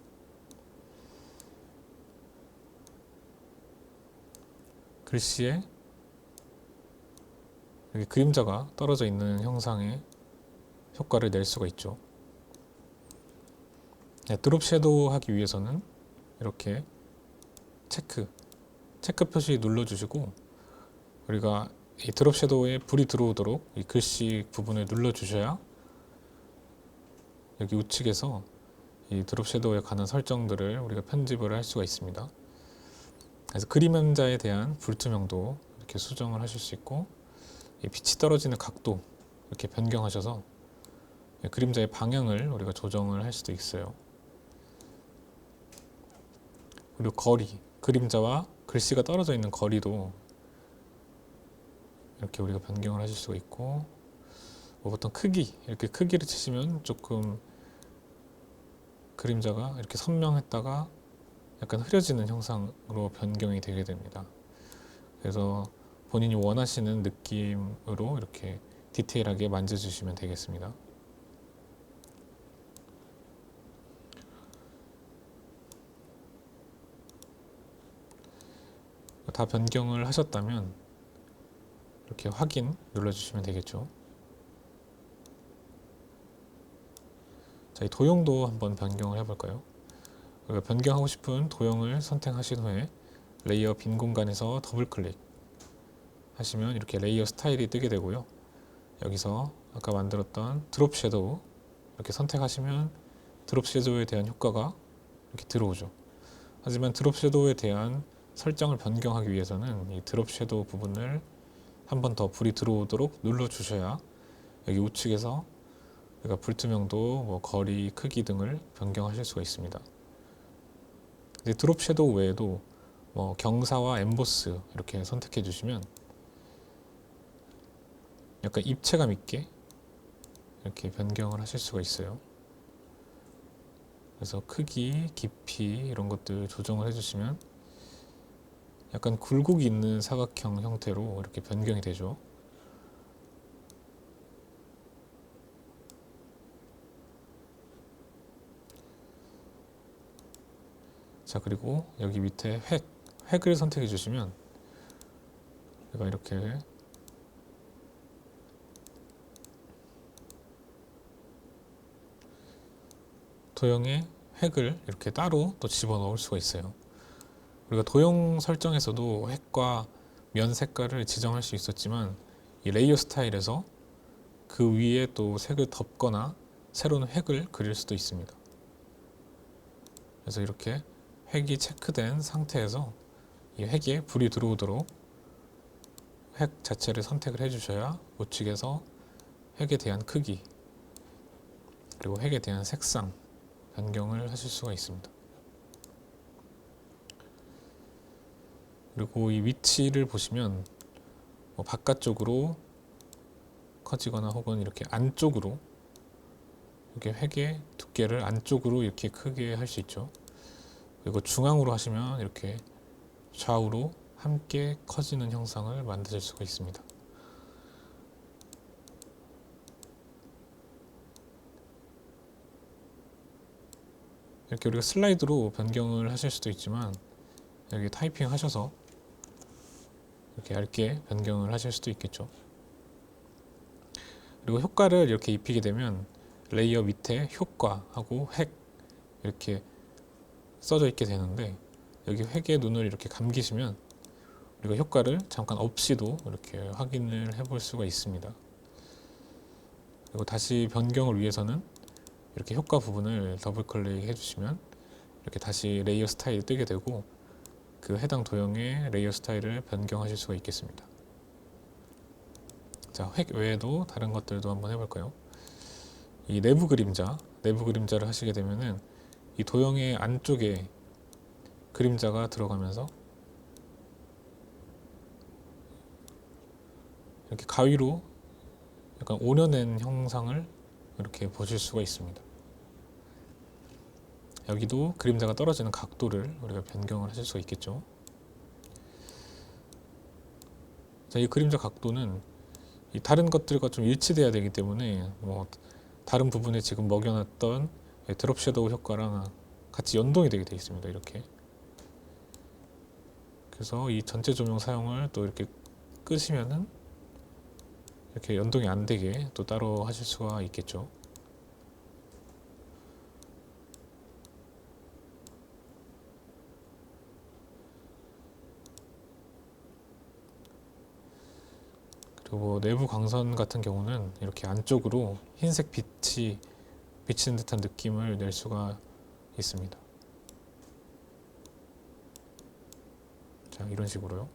글씨에 이렇게 그림자가 떨어져 있는 형상의 효과를 낼 수가 있죠. 드롭 섀도우 하기 위해서는 이렇게 체크 표시 눌러주시고, 우리가 이 드롭 섀도우에 불이 들어오도록 이 글씨 부분을 눌러주셔야 여기 우측에서 이 드롭 섀도우에 관한 설정들을 우리가 편집을 할 수가 있습니다. 그래서 그림자에 대한 불투명도 이렇게 수정을 하실 수 있고, 이 빛이 떨어지는 각도 이렇게 변경하셔서 그림자의 방향을 우리가 조정을 할 수도 있어요. 그리고 거리, 그림자와 글씨가 떨어져 있는 거리도 이렇게 우리가 변경을 하실 수가 있고, 보통 크기, 이렇게 크기를 치시면 조금 그림자가 이렇게 선명했다가 약간 흐려지는 형상으로 변경이 되게 됩니다. 그래서 본인이 원하시는 느낌으로 이렇게 디테일하게 만져주시면 되겠습니다. 다 변경을 하셨다면 이렇게 확인 눌러주시면 되겠죠. 자, 이 도형도 한번 변경을 해볼까요? 우리가 변경하고 싶은 도형을 선택하신 후에 레이어 빈 공간에서 더블 클릭 하시면 이렇게 레이어 스타일이 뜨게 되고요. 여기서 아까 만들었던 드롭 섀도우 이렇게 선택하시면 드롭 섀도우에 대한 효과가 이렇게 들어오죠. 하지만 드롭 섀도우에 대한 설정을 변경하기 위해서는 이 드롭 섀도우 부분을 한 번 더 불이 들어오도록 눌러 주셔야 여기 우측에서 그러니까 불투명도, 뭐 거리, 크기 등을 변경하실 수가 있습니다. 이제 드롭 섀도우 외에도 뭐 경사와 엠보스 이렇게 선택해 주시면 약간 입체감 있게 이렇게 변경을 하실 수가 있어요. 그래서 크기, 깊이 이런 것들 조정을 해주시면 약간 굴곡이 있는 사각형 형태로 이렇게 변경이 되죠. 자, 그리고 여기 밑에 획을 선택해 주시면 제가 이렇게 도형에 획을 이렇게 따로 또 집어넣을 수가 있어요. 우리가 도형 설정에서도 획과 면 색깔을 지정할 수 있었지만 이 레이어 스타일에서 그 위에 또 색을 덮거나 새로운 획을 그릴 수도 있습니다. 그래서 이렇게 획이 체크된 상태에서 이 획에 불이 들어오도록 획 자체를 선택을 해주셔야 우측에서 획에 대한 크기 그리고 획에 대한 색상 변경을 하실 수가 있습니다. 그리고 이 위치를 보시면 뭐 바깥쪽으로 커지거나 혹은 이렇게 안쪽으로 이렇게 획의 두께를 안쪽으로 이렇게 크게 할 수 있죠. 그리고 중앙으로 하시면 이렇게 좌우로 함께 커지는 형상을 만드실 수가 있습니다. 이렇게 우리가 슬라이드로 변경을 하실 수도 있지만 여기 타이핑 하셔서 이렇게 얇게 변경을 하실 수도 있겠죠. 그리고 효과를 이렇게 입히게 되면 레이어 밑에 효과하고 획 이렇게 써져 있게 되는데 여기 획의 눈을 이렇게 감기시면 우리가 효과를 잠깐 없이도 이렇게 확인을 해볼 수가 있습니다. 그리고 다시 변경을 위해서는 이렇게 효과 부분을 더블 클릭 해주시면 이렇게 다시 레이어 스타일이 뜨게 되고 그 해당 도형의 레이어 스타일을 변경하실 수가 있겠습니다. 자, 획 외에도 다른 것들도 한번 해볼까요? 이 내부 그림자를 하시게 되면은 이 도형의 안쪽에 그림자가 들어가면서 이렇게 가위로 약간 오려낸 형상을 이렇게 보실 수가 있습니다. 여기도 그림자가 떨어지는 각도를 우리가 변경을 하실 수가 있겠죠. 자, 이 그림자 각도는 이 다른 것들과 좀 일치돼야 되기 때문에 뭐 다른 부분에 지금 먹여놨던 드롭 섀도우 효과랑 같이 연동이 되게 되어 있습니다. 이렇게. 그래서 이 전체 조명 사용을 또 이렇게 끄시면은 이렇게 연동이 안 되게 또 따로 하실 수가 있겠죠. 그리고 내부 광선 같은 경우는 이렇게 안쪽으로 흰색 빛이 비치는 듯한 느낌을 낼 수가 있습니다. 자, 이런 식으로요.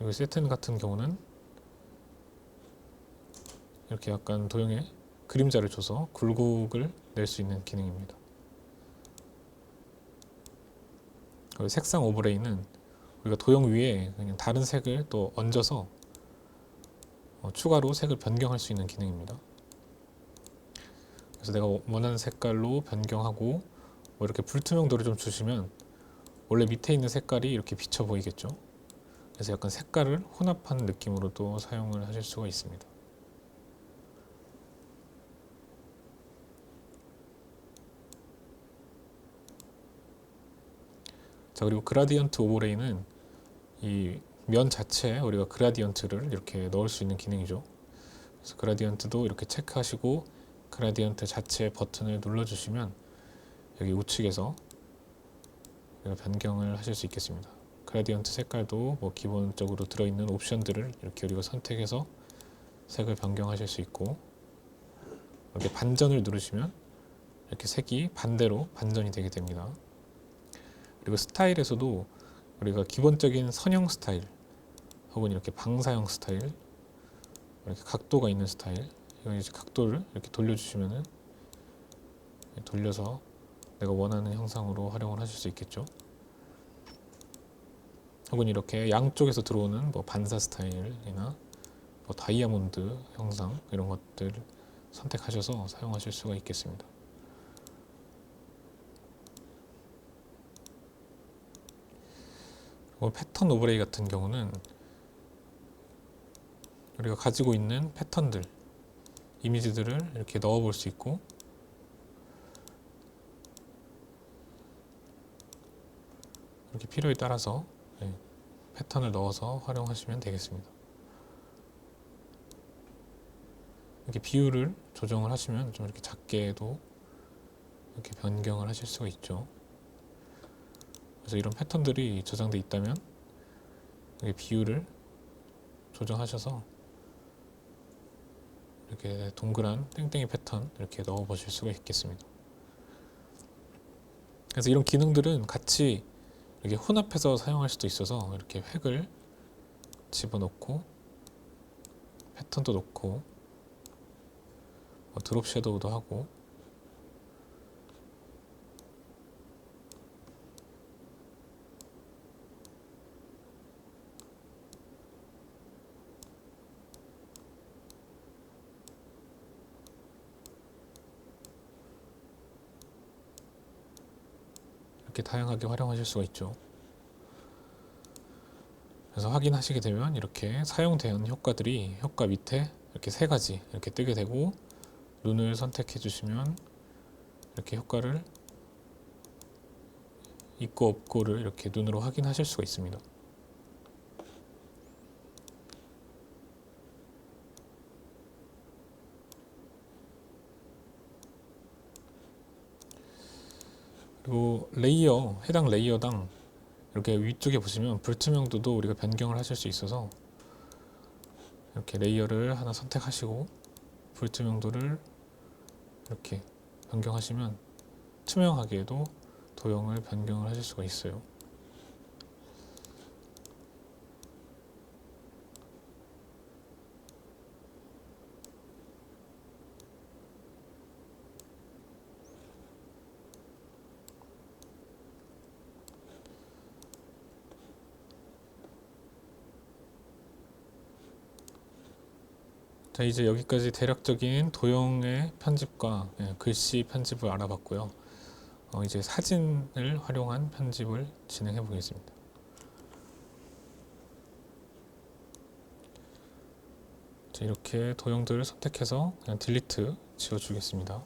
여기 세튼 같은 경우는 이렇게 약간 도형에 그림자를 줘서 굴곡을 낼 수 있는 기능입니다. 그리고 색상 오버레이는 우리가 도형 위에 그냥 다른 색을 또 얹어서 추가로 색을 변경할 수 있는 기능입니다. 그래서 내가 원하는 색깔로 변경하고 뭐 이렇게 불투명도를 좀 주시면 원래 밑에 있는 색깔이 이렇게 비쳐 보이겠죠. 그래서 약간 색깔을 혼합한 느낌으로도 사용을 하실 수가 있습니다. 자, 그리고 그라디언트 오버레이는 이 면 자체에 우리가 그라디언트를 이렇게 넣을 수 있는 기능이죠. 그래서 그라디언트도 이렇게 체크하시고 그라디언트 자체 버튼을 눌러주시면 여기 우측에서 변경을 하실 수 있겠습니다. 그라디언트 색깔도 뭐 기본적으로 들어있는 옵션들을 이렇게 우리가 선택해서 색을 변경하실 수 있고, 이렇게 반전을 누르시면 이렇게 색이 반대로 반전이 되게 됩니다. 그리고 스타일에서도 우리가 기본적인 선형 스타일 혹은 이렇게 방사형 스타일, 이렇게 각도가 있는 스타일, 이건 이제 각도를 이렇게 돌려주시면은 돌려서 내가 원하는 형상으로 활용을 하실 수 있겠죠. 혹은 이렇게 양쪽에서 들어오는 뭐 반사 스타일이나 뭐 다이아몬드 형상 이런 것들 선택하셔서 사용하실 수가 있겠습니다. 그리고 패턴 오버레이 같은 경우는 우리가 가지고 있는 패턴들, 이미지들을 이렇게 넣어 볼 수 있고, 이렇게 필요에 따라서 패턴을 넣어서 활용하시면 되겠습니다. 이렇게 비율을 조정을 하시면 좀 이렇게 작게도 이렇게 변경을 하실 수가 있죠. 그래서 이런 패턴들이 저장되어 있다면 이렇게 비율을 조정하셔서 이렇게 동그란 땡땡이 패턴 이렇게 넣어 보실 수가 있겠습니다. 그래서 이런 기능들은 같이 이렇게 혼합해서 사용할 수도 있어서 이렇게 획을 집어넣고 패턴도 넣고 드롭 섀도우도 하고, 이렇게 다양하게 활용하실 수가 있죠. 그래서 확인하시게 되면 이렇게 사용된 효과들이 효과 밑에 이렇게 세 가지 이렇게 뜨게 되고, 눈을 선택해 주시면 이렇게 효과를 있고 없고를 이렇게 눈으로 확인하실 수가 있습니다. 그리고 레이어, 해당 레이어당 이렇게 위쪽에 보시면 불투명도도 우리가 변경을 하실 수 있어서 이렇게 레이어를 하나 선택하시고 불투명도를 이렇게 변경하시면 투명하게도 도형을 변경을 하실 수가 있어요. 자, 이제 여기까지 대략적인 도형의 편집과 글씨 편집을 알아봤고요. 이제 사진을 활용한 편집을 진행해 보겠습니다. 자, 이렇게 도형들을 선택해서 그냥 딜리트 지워주겠습니다.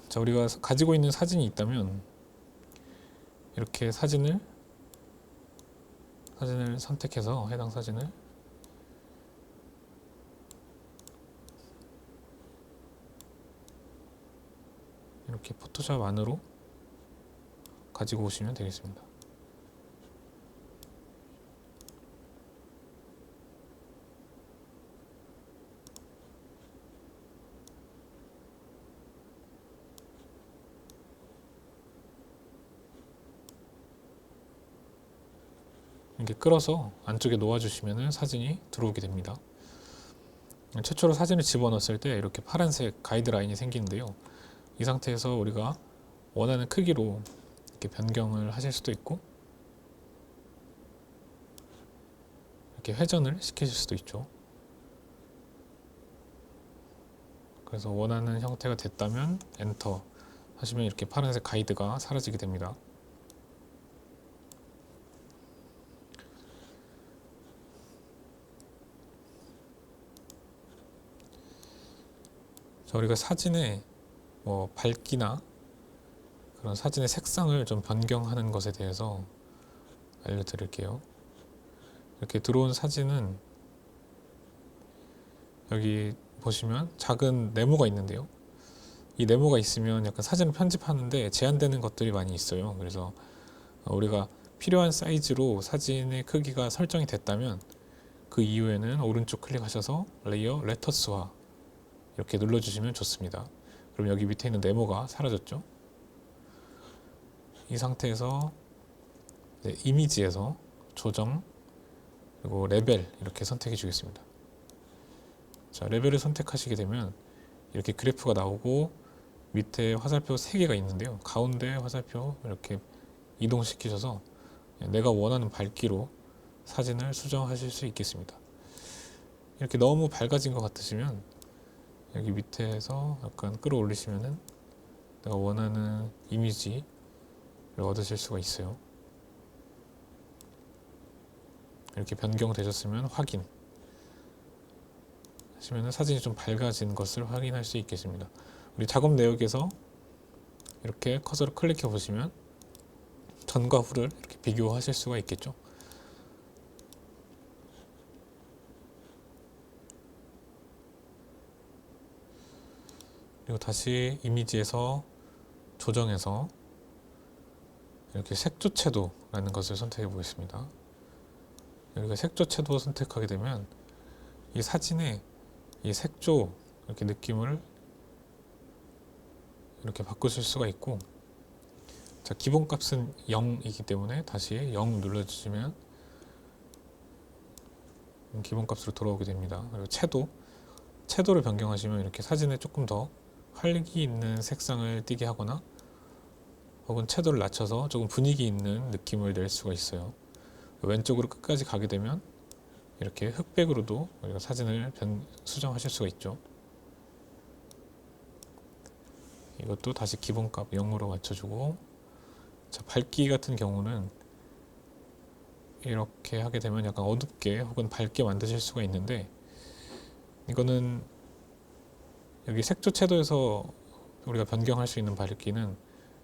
자, 우리가 가지고 있는 사진이 있다면 이렇게 사진을 선택해서 해당 사진을 이렇게 포토샵 안으로 가지고 오시면 되겠습니다. 이렇게 끌어서 안쪽에 놓아주시면 사진이 들어오게 됩니다. 최초로 사진을 집어넣었을 때 이렇게 파란색 가이드라인이 생기는데요. 이 상태에서 우리가 원하는 크기로 이렇게 변경을 하실 수도 있고 이렇게 회전을 시키실 수도 있죠. 그래서 원하는 형태가 됐다면 엔터 하시면 이렇게 파란색 가이드가 사라지게 됩니다. 자, 우리가 사진에 뭐 밝기나 그런 사진의 색상을 좀 변경하는 것에 대해서 알려드릴게요. 이렇게 들어온 사진은 여기 보시면 작은 네모가 있는데요. 이 네모가 있으면 약간 사진을 편집하는데 제한되는 것들이 많이 있어요. 그래서 우리가 필요한 사이즈로 사진의 크기가 설정이 됐다면 그 이후에는 오른쪽 클릭하셔서 레이어 레터스화 이렇게 눌러주시면 좋습니다. 그럼 여기 밑에 있는 네모가 사라졌죠. 이 상태에서 이미지에서 조정 그리고 레벨 이렇게 선택해 주겠습니다. 자, 레벨을 선택하시게 되면 이렇게 그래프가 나오고 밑에 화살표 3개가 있는데요. 가운데 화살표 이렇게 이동시키셔서 내가 원하는 밝기로 사진을 수정하실 수 있겠습니다. 이렇게 너무 밝아진 것 같으시면 여기 밑에서 약간 끌어올리시면은 내가 원하는 이미지를 얻으실 수가 있어요. 이렇게 변경되셨으면 확인 하시면 사진이 좀 밝아진 것을 확인할 수 있겠습니다. 우리 작업 내역에서 이렇게 커서를 클릭해 보시면 전과 후를 이렇게 비교하실 수가 있겠죠. 그리고 다시 이미지에서 조정해서 이렇게 색조채도라는 것을 선택해 보겠습니다. 여기가 색조채도 선택하게 되면 이 사진의 이 색조 이렇게 느낌을 이렇게 바꾸실 수가 있고, 자, 기본값은 0이기 때문에 다시 0 눌러주시면 기본값으로 돌아오게 됩니다. 그리고 채도를 변경하시면 이렇게 사진에 조금 더 활기 있는 색상을 띠게 하거나 혹은 채도를 낮춰서 조금 분위기 있는 느낌을 낼 수가 있어요. 왼쪽으로 끝까지 가게 되면 이렇게 흑백으로도 우리가 사진을 수정하실 수가 있죠. 이것도 다시 기본값 0으로 맞춰주고, 자, 밝기 같은 경우는 이렇게 하게 되면 약간 어둡게 혹은 밝게 만드실 수가 있는데, 이거는 여기 색조 채도에서 우리가 변경할 수 있는 밝기는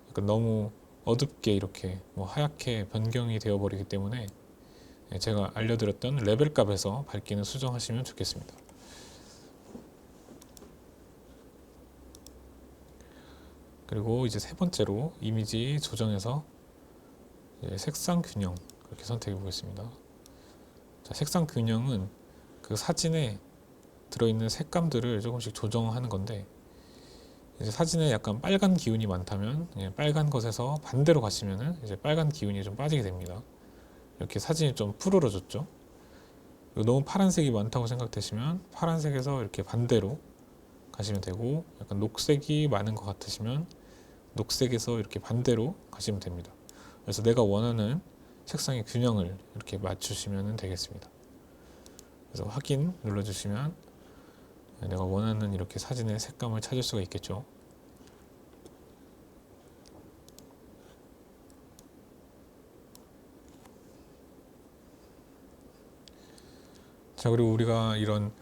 약간 너무 어둡게 이렇게 뭐 하얗게 변경이 되어 버리기 때문에 제가 알려드렸던 레벨 값에서 밝기는 수정하시면 좋겠습니다. 그리고 이제 세 번째로 이미지 조정에서 색상 균형 이렇게 선택해 보겠습니다. 자, 색상 균형은 그 사진에 들어있는 색감들을 조금씩 조정하는 건데, 이제 사진에 약간 빨간 기운이 많다면 빨간 것에서 반대로 가시면은 이제 빨간 기운이 좀 빠지게 됩니다. 이렇게 사진이 좀 푸르러졌죠. 너무 파란색이 많다고 생각되시면 파란색에서 이렇게 반대로 가시면 되고, 약간 녹색이 많은 것 같으시면 녹색에서 이렇게 반대로 가시면 됩니다. 그래서 내가 원하는 색상의 균형을 이렇게 맞추시면 되겠습니다. 그래서 확인 눌러주시면 내가 원하는 이렇게 사진의 색감을 찾을 수가 있겠죠. 자, 그리고 우리가 이런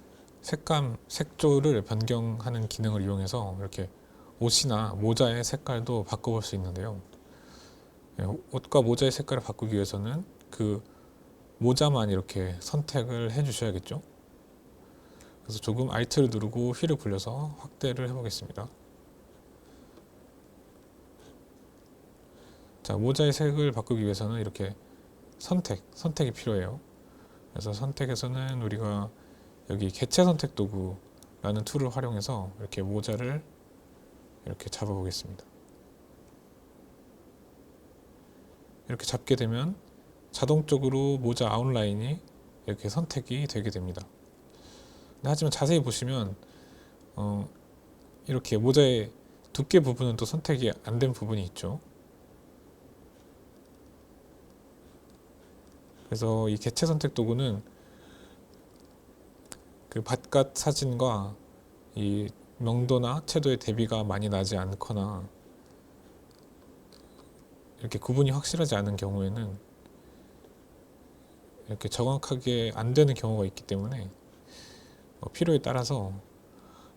색감, 색조를 변경하는 기능을 이용해서 이렇게 옷이나 모자의 색깔도 바꿔볼 수 있는데요. 옷과 모자의 색깔을 바꾸기 위해서는 그 모자만 이렇게 선택을 해 주셔야겠죠. 그래서 조금 Alt를 누르고 휠을 굴려서 확대를 해보겠습니다. 자, 모자의 색을 바꾸기 위해서는 이렇게 선택이 필요해요. 그래서 선택에서는 우리가 여기 개체 선택 도구라는 툴을 활용해서 이렇게 모자를 이렇게 잡아 보겠습니다. 이렇게 잡게 되면 자동적으로 모자 아웃라인이 이렇게 선택이 되게 됩니다. 하지만 자세히 보시면 이렇게 모자의 두께 부분은 또 선택이 안 된 부분이 있죠. 그래서 이 개체 선택 도구는 그 바깥 사진과 이 명도나 채도의 대비가 많이 나지 않거나 이렇게 구분이 확실하지 않은 경우에는 이렇게 정확하게 안 되는 경우가 있기 때문에 필요에 따라서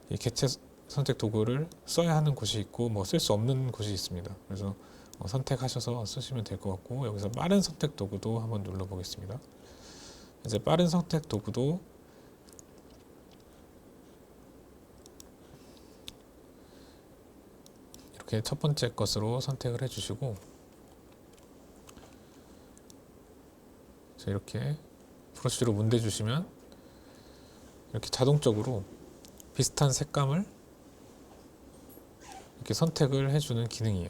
이 개체 선택 도구를 써야 하는 곳이 있고 뭐 쓸 수 없는 곳이 있습니다. 그래서 선택하셔서 쓰시면 될 것 같고, 여기서 빠른 선택 도구도 한번 눌러 보겠습니다. 이제 빠른 선택 도구도 이렇게 첫 번째 것으로 선택을 해주시고, 이렇게 브러쉬로 문대주시면 이렇게 자동적으로 비슷한 색감을 이렇게 선택을 해주는 기능이에요.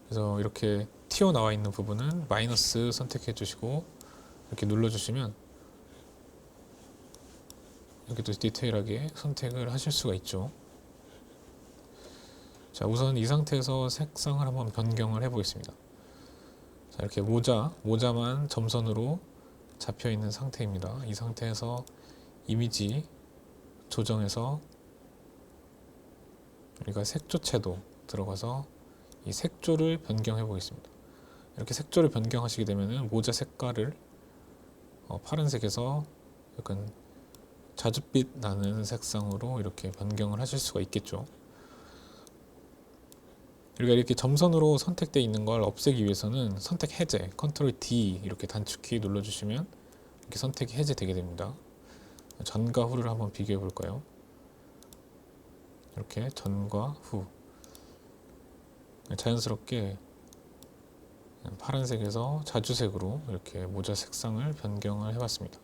그래서 이렇게 튀어나와 있는 부분은 마이너스 선택해 주시고 이렇게 눌러주시면 여기도 디테일하게 선택을 하실 수가 있죠. 자, 우선 이 상태에서 색상을 한번 변경을 해 보겠습니다. 자, 이렇게 모자만 점선으로 잡혀 있는 상태입니다. 이 상태에서 이미지 조정해서 우리가 색조채도 들어가서 이 색조를 변경해 보겠습니다. 이렇게 색조를 변경하시게 되면 모자 색깔을 파란색에서 약간 자줏빛 나는 색상으로 이렇게 변경을 하실 수가 있겠죠. 우리가 이렇게 점선으로 선택되어 있는 걸 없애기 위해서는 선택 해제, 컨트롤 D 이렇게 단축키 눌러주시면 이렇게 선택이 해제되게 됩니다. 전과 후를 한번 비교해 볼까요? 이렇게 전과 후 자연스럽게 파란색에서 자주색으로 이렇게 모자 색상을 변경을 해봤습니다.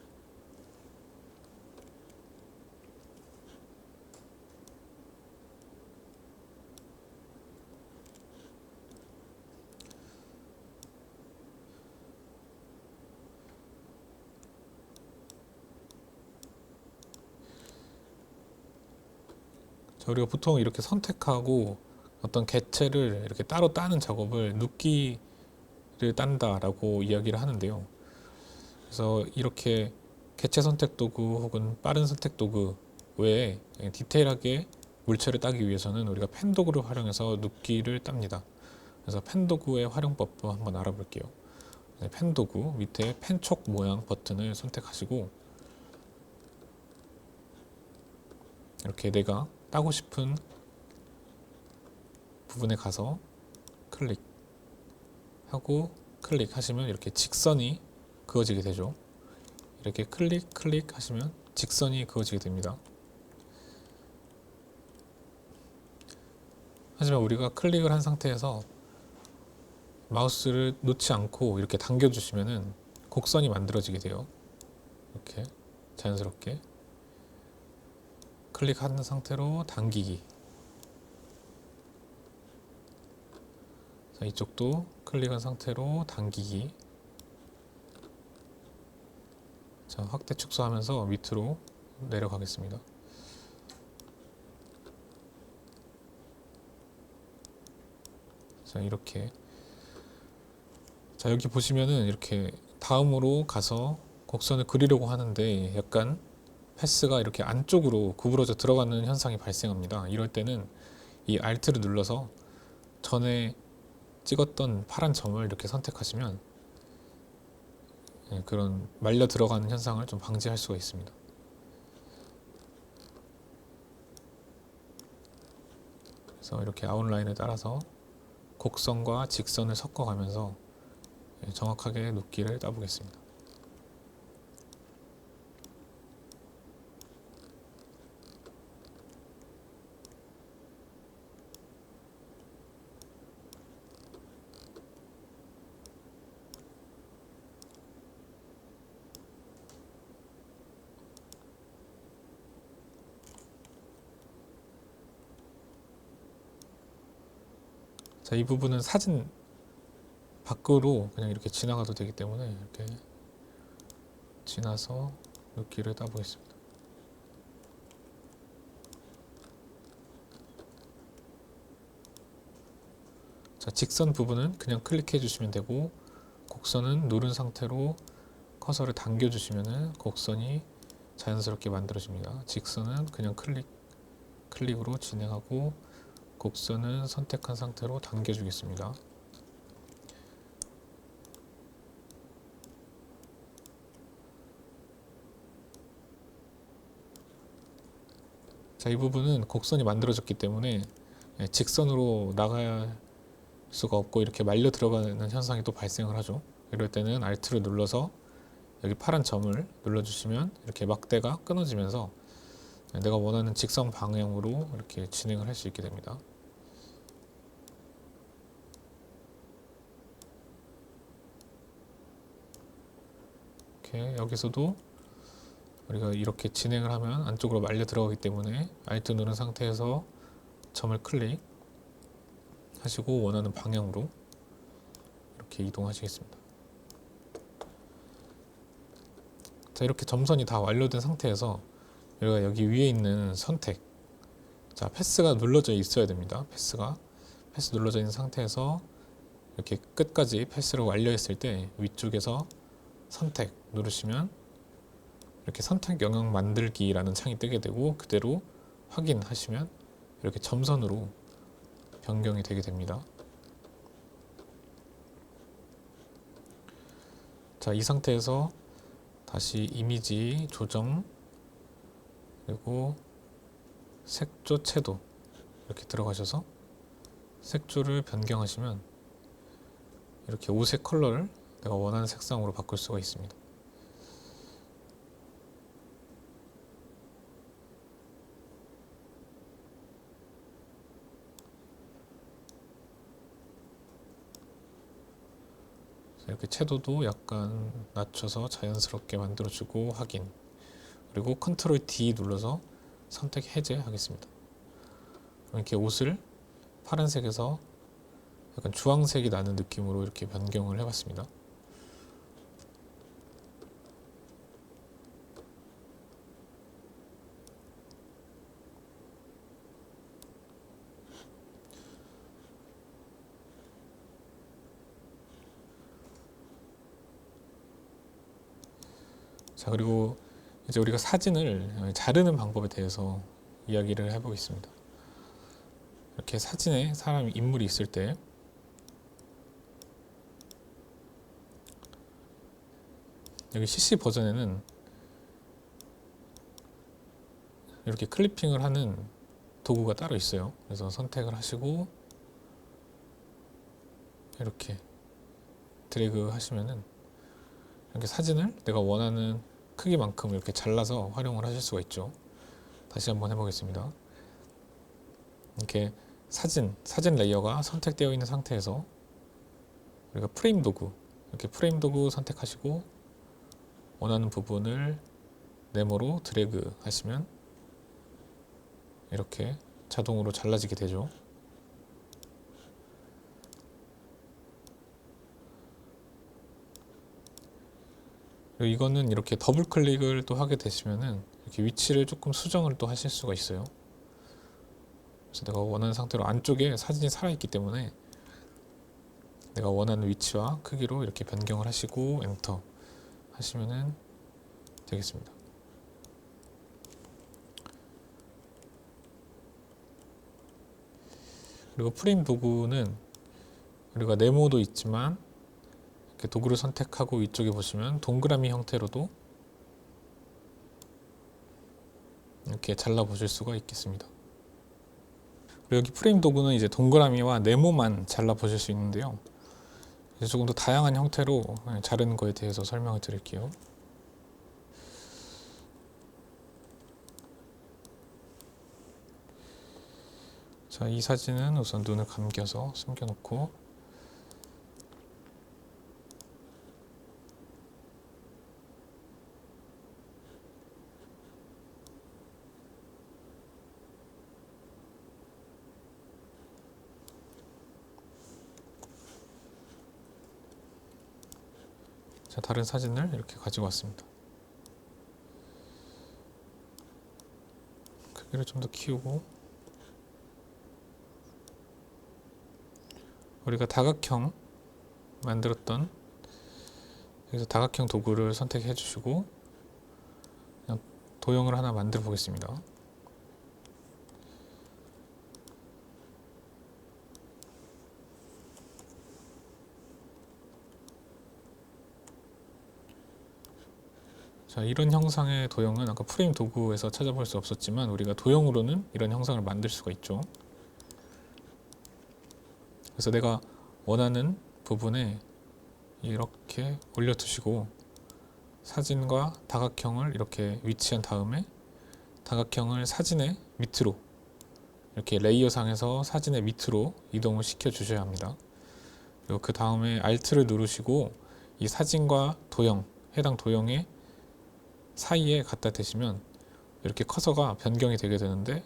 자, 우리가 보통 이렇게 선택하고 어떤 개체를 이렇게 따로 따는 작업을 눕기를 딴다라고 이야기를 하는데요. 그래서 이렇게 개체 선택 도구 혹은 빠른 선택 도구 외에 디테일하게 물체를 따기 위해서는 우리가 펜 도구를 활용해서 눕기를 땁니다. 그래서 펜 도구의 활용법도 한번 알아볼게요. 펜 도구 밑에 펜촉 모양 버튼을 선택하시고 이렇게 내가 따고 싶은 부분에 가서 클릭하고 클릭하시면 이렇게 직선이 그어지게 되죠. 이렇게 클릭 하시면 직선이 그어지게 됩니다. 하지만 우리가 클릭을 한 상태에서 마우스를 놓지 않고 이렇게 당겨주시면은 곡선이 만들어지게 돼요. 이렇게 자연스럽게 클릭한 상태로 당기기. 자, 이쪽도 클릭한 상태로 당기기. 자, 확대 축소하면서 밑으로 내려가겠습니다. 자, 이렇게. 자, 여기 보시면은 이렇게 다음으로 가서 곡선을 그리려고 하는데 약간 패스가 이렇게 안쪽으로 구부러져 들어가는 현상이 발생합니다. 이럴 때는 이 Alt를 눌러서 전에 찍었던 파란 점을 이렇게 선택하시면 그런 말려 들어가는 현상을 좀 방지할 수가 있습니다. 그래서 이렇게 아웃라인에 따라서 곡선과 직선을 섞어가면서 정확하게 눕기를 따보겠습니다. 자, 이 부분은 사진 밖으로 그냥 이렇게 지나가도 되기 때문에 이렇게 지나서 눕기를 따보겠습니다. 자, 직선 부분은 그냥 클릭해 주시면 되고 곡선은 누른 상태로 커서를 당겨 주시면 곡선이 자연스럽게 만들어집니다. 직선은 그냥 클릭으로 진행하고 곡선은 선택한 상태로 당겨 주겠습니다. 자, 이 부분은 곡선이 만들어졌기 때문에 직선으로 나갈 수가 없고 이렇게 말려 들어가는 현상이 또 발생을 하죠. 이럴 때는 Alt를 눌러서 여기 파란 점을 눌러주시면 이렇게 막대가 끊어지면서 내가 원하는 직선 방향으로 이렇게 진행을 할 수 있게 됩니다. 이렇게 여기서도 우리가 이렇게 진행을 하면 안쪽으로 말려 들어가기 때문에 Alt 누른 상태에서 점을 클릭하시고 원하는 방향으로 이렇게 이동하시겠습니다. 자, 이렇게 점선이 다 완료된 상태에서 우리가 여기 위에 있는 선택, 자, 패스가 눌러져 있어야 됩니다. 패스 눌러져 있는 상태에서 이렇게 끝까지 패스를 완료했을 때 위쪽에서 선택 누르시면 이렇게 선택 영역 만들기라는 창이 뜨게 되고 그대로 확인하시면 이렇게 점선으로 변경이 되게 됩니다. 자, 이 상태에서 다시 이미지 조정 그리고 색조 채도 이렇게 들어가셔서 색조를 변경하시면 이렇게 옷의 컬러를 내가 원하는 색상으로 바꿀 수가 있습니다. 이렇게 채도도 약간 낮춰서 자연스럽게 만들어주고 확인, 그리고 컨트롤 D 눌러서 선택 해제하겠습니다. 이렇게 옷을 파란색에서 약간 주황색이 나는 느낌으로 이렇게 변경을 해봤습니다. 자, 그리고 이제 우리가 사진을 자르는 방법에 대해서 이야기를 해보겠습니다. 이렇게 사진에 사람 인물이 있을 때 여기 CC 버전에는 이렇게 클리핑을 하는 도구가 따로 있어요. 그래서 선택을 하시고 이렇게 드래그 하시면은 이렇게 사진을 내가 원하는 크기만큼 이렇게 잘라서 활용을 하실 수가 있죠. 다시 한번 해보겠습니다. 이렇게 사진 레이어가 선택되어 있는 상태에서 우리가 프레임 도구, 이렇게 프레임 도구 선택하시고 원하는 부분을 네모로 드래그 하시면 이렇게 자동으로 잘라지게 되죠. 그리고 이거는 이렇게 더블 클릭을 또 하게 되시면은 이렇게 위치를 조금 수정을 또 하실 수가 있어요. 그래서 내가 원하는 상태로 안쪽에 사진이 살아있기 때문에 내가 원하는 위치와 크기로 이렇게 변경을 하시고 엔터 하시면은 되겠습니다. 그리고 프레임 도구는 우리가 네모도 있지만 이렇게 도구를 선택하고 위쪽에 보시면 동그라미 형태로도 이렇게 잘라 보실 수가 있겠습니다. 그리고 여기 프레임 도구는 이제 동그라미와 네모만 잘라 보실 수 있는데요. 이제 조금 더 다양한 형태로 자르는 거에 대해서 설명을 드릴게요. 자, 이 사진은 우선 눈을 감겨서 숨겨놓고 자, 다른 사진을 이렇게 가지고 왔습니다. 크기를 좀 더 키우고 우리가 다각형 만들었던 여기서 다각형 도구를 선택해 주시고 그냥 도형을 하나 만들어 보겠습니다. 자, 이런 형상의 도형은 아까 프레임 도구에서 찾아볼 수 없었지만 우리가 도형으로는 이런 형상을 만들 수가 있죠. 그래서 내가 원하는 부분에 이렇게 올려두시고 사진과 다각형을 이렇게 위치한 다음에 다각형을 사진의 밑으로 이렇게 레이어상에서 사진의 밑으로 이동을 시켜 주셔야 합니다. 그리고 그 다음에 Alt를 누르시고 이 사진과 도형, 해당 도형의 사이에 갖다 대시면 이렇게 커서가 변경이 되게 되는데,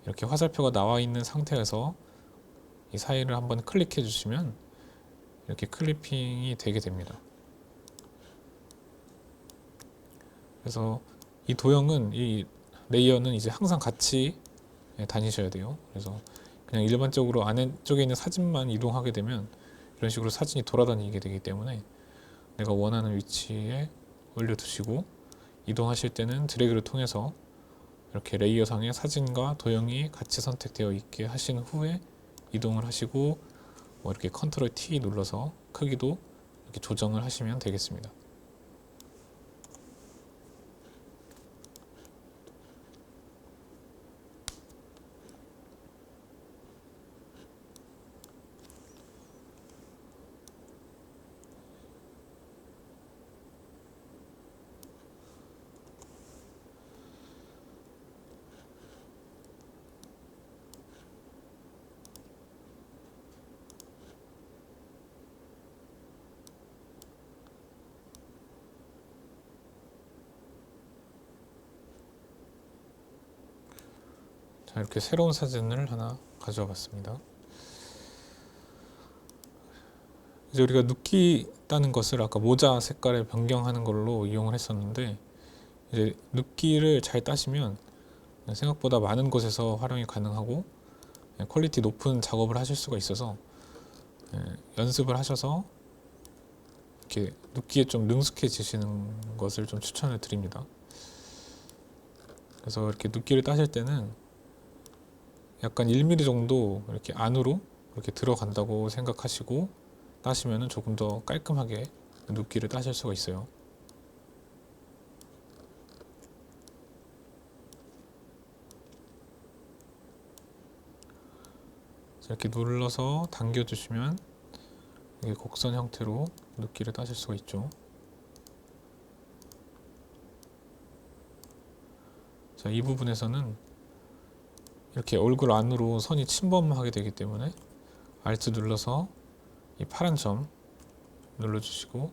이렇게 화살표가 나와 있는 상태에서 이 사이를 한번 클릭해 주시면 이렇게 클리핑이 되게 됩니다. 그래서 이 도형은, 이 레이어는 이제 항상 같이 다니셔야 돼요. 그래서 그냥 일반적으로 안쪽에 있는 사진만 이동하게 되면 이런 식으로 사진이 돌아다니게 되기 때문에 내가 원하는 위치에 올려두시고 이동하실 때는 드래그를 통해서 이렇게 레이어상의 사진과 도형이 같이 선택되어 있게 하신 후에 이동을 하시고 뭐 이렇게 컨트롤 T 눌러서 크기도 이렇게 조정을 하시면 되겠습니다. 자, 이렇게 새로운 사진을 하나 가져와 봤습니다. 이제 우리가 눕기 따는 것을 아까 모자 색깔을 변경하는 걸로 이용을 했었는데, 이제 눕기를 잘 따시면 생각보다 많은 곳에서 활용이 가능하고 퀄리티 높은 작업을 하실 수가 있어서 연습을 하셔서 이렇게 눕기에 좀 능숙해지시는 것을 좀 추천을 드립니다. 그래서 이렇게 눕기를 따실 때는 약간 1mm 정도 이렇게 안으로 이렇게 들어간다고 생각하시고 따시면 조금 더 깔끔하게 눕기를 따실 수가 있어요. 이렇게 눌러서 당겨주시면 이게 곡선 형태로 눕기를 따실 수가 있죠. 자, 이 부분에서는 이렇게 얼굴 안으로 선이 침범하게 되기 때문에 Alt 눌러서 이 파란 점 눌러주시고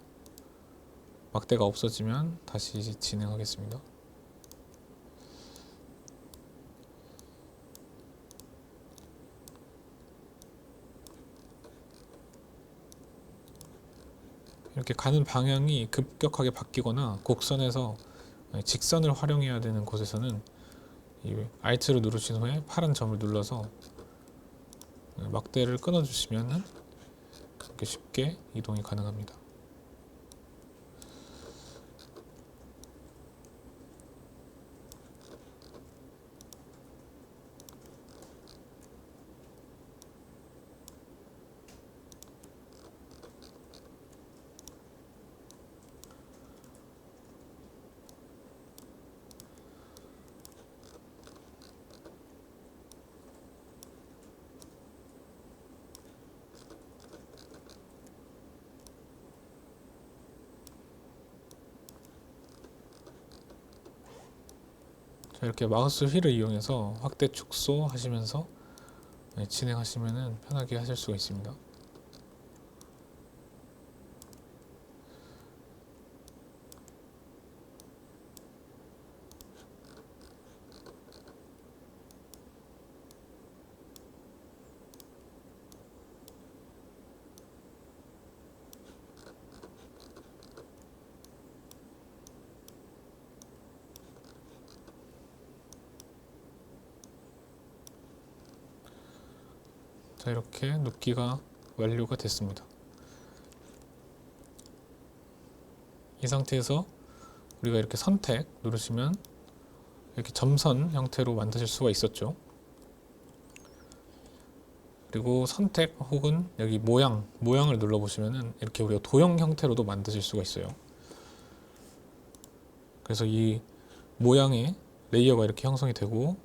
막대가 없어지면 다시 진행하겠습니다. 이렇게 가는 방향이 급격하게 바뀌거나 곡선에서 직선을 활용해야 되는 곳에서는 이 Alt를 누르신 후에 파란 점을 눌러서 막대를 끊어 주시면 이렇게 쉽게 이동이 가능합니다. 이렇게 마우스 휠을 이용해서 확대 축소 하시면서 진행하시면 편하게 하실 수가 있습니다. 자, 이렇게 눕기가 완료가 됐습니다. 이 상태에서 우리가 이렇게 선택 누르시면 이렇게 점선 형태로 만드실 수가 있었죠. 그리고 선택 혹은 여기 모양을 눌러보시면은 이렇게 우리가 도형 형태로도 만드실 수가 있어요. 그래서 이 모양의 레이어가 이렇게 형성이 되고,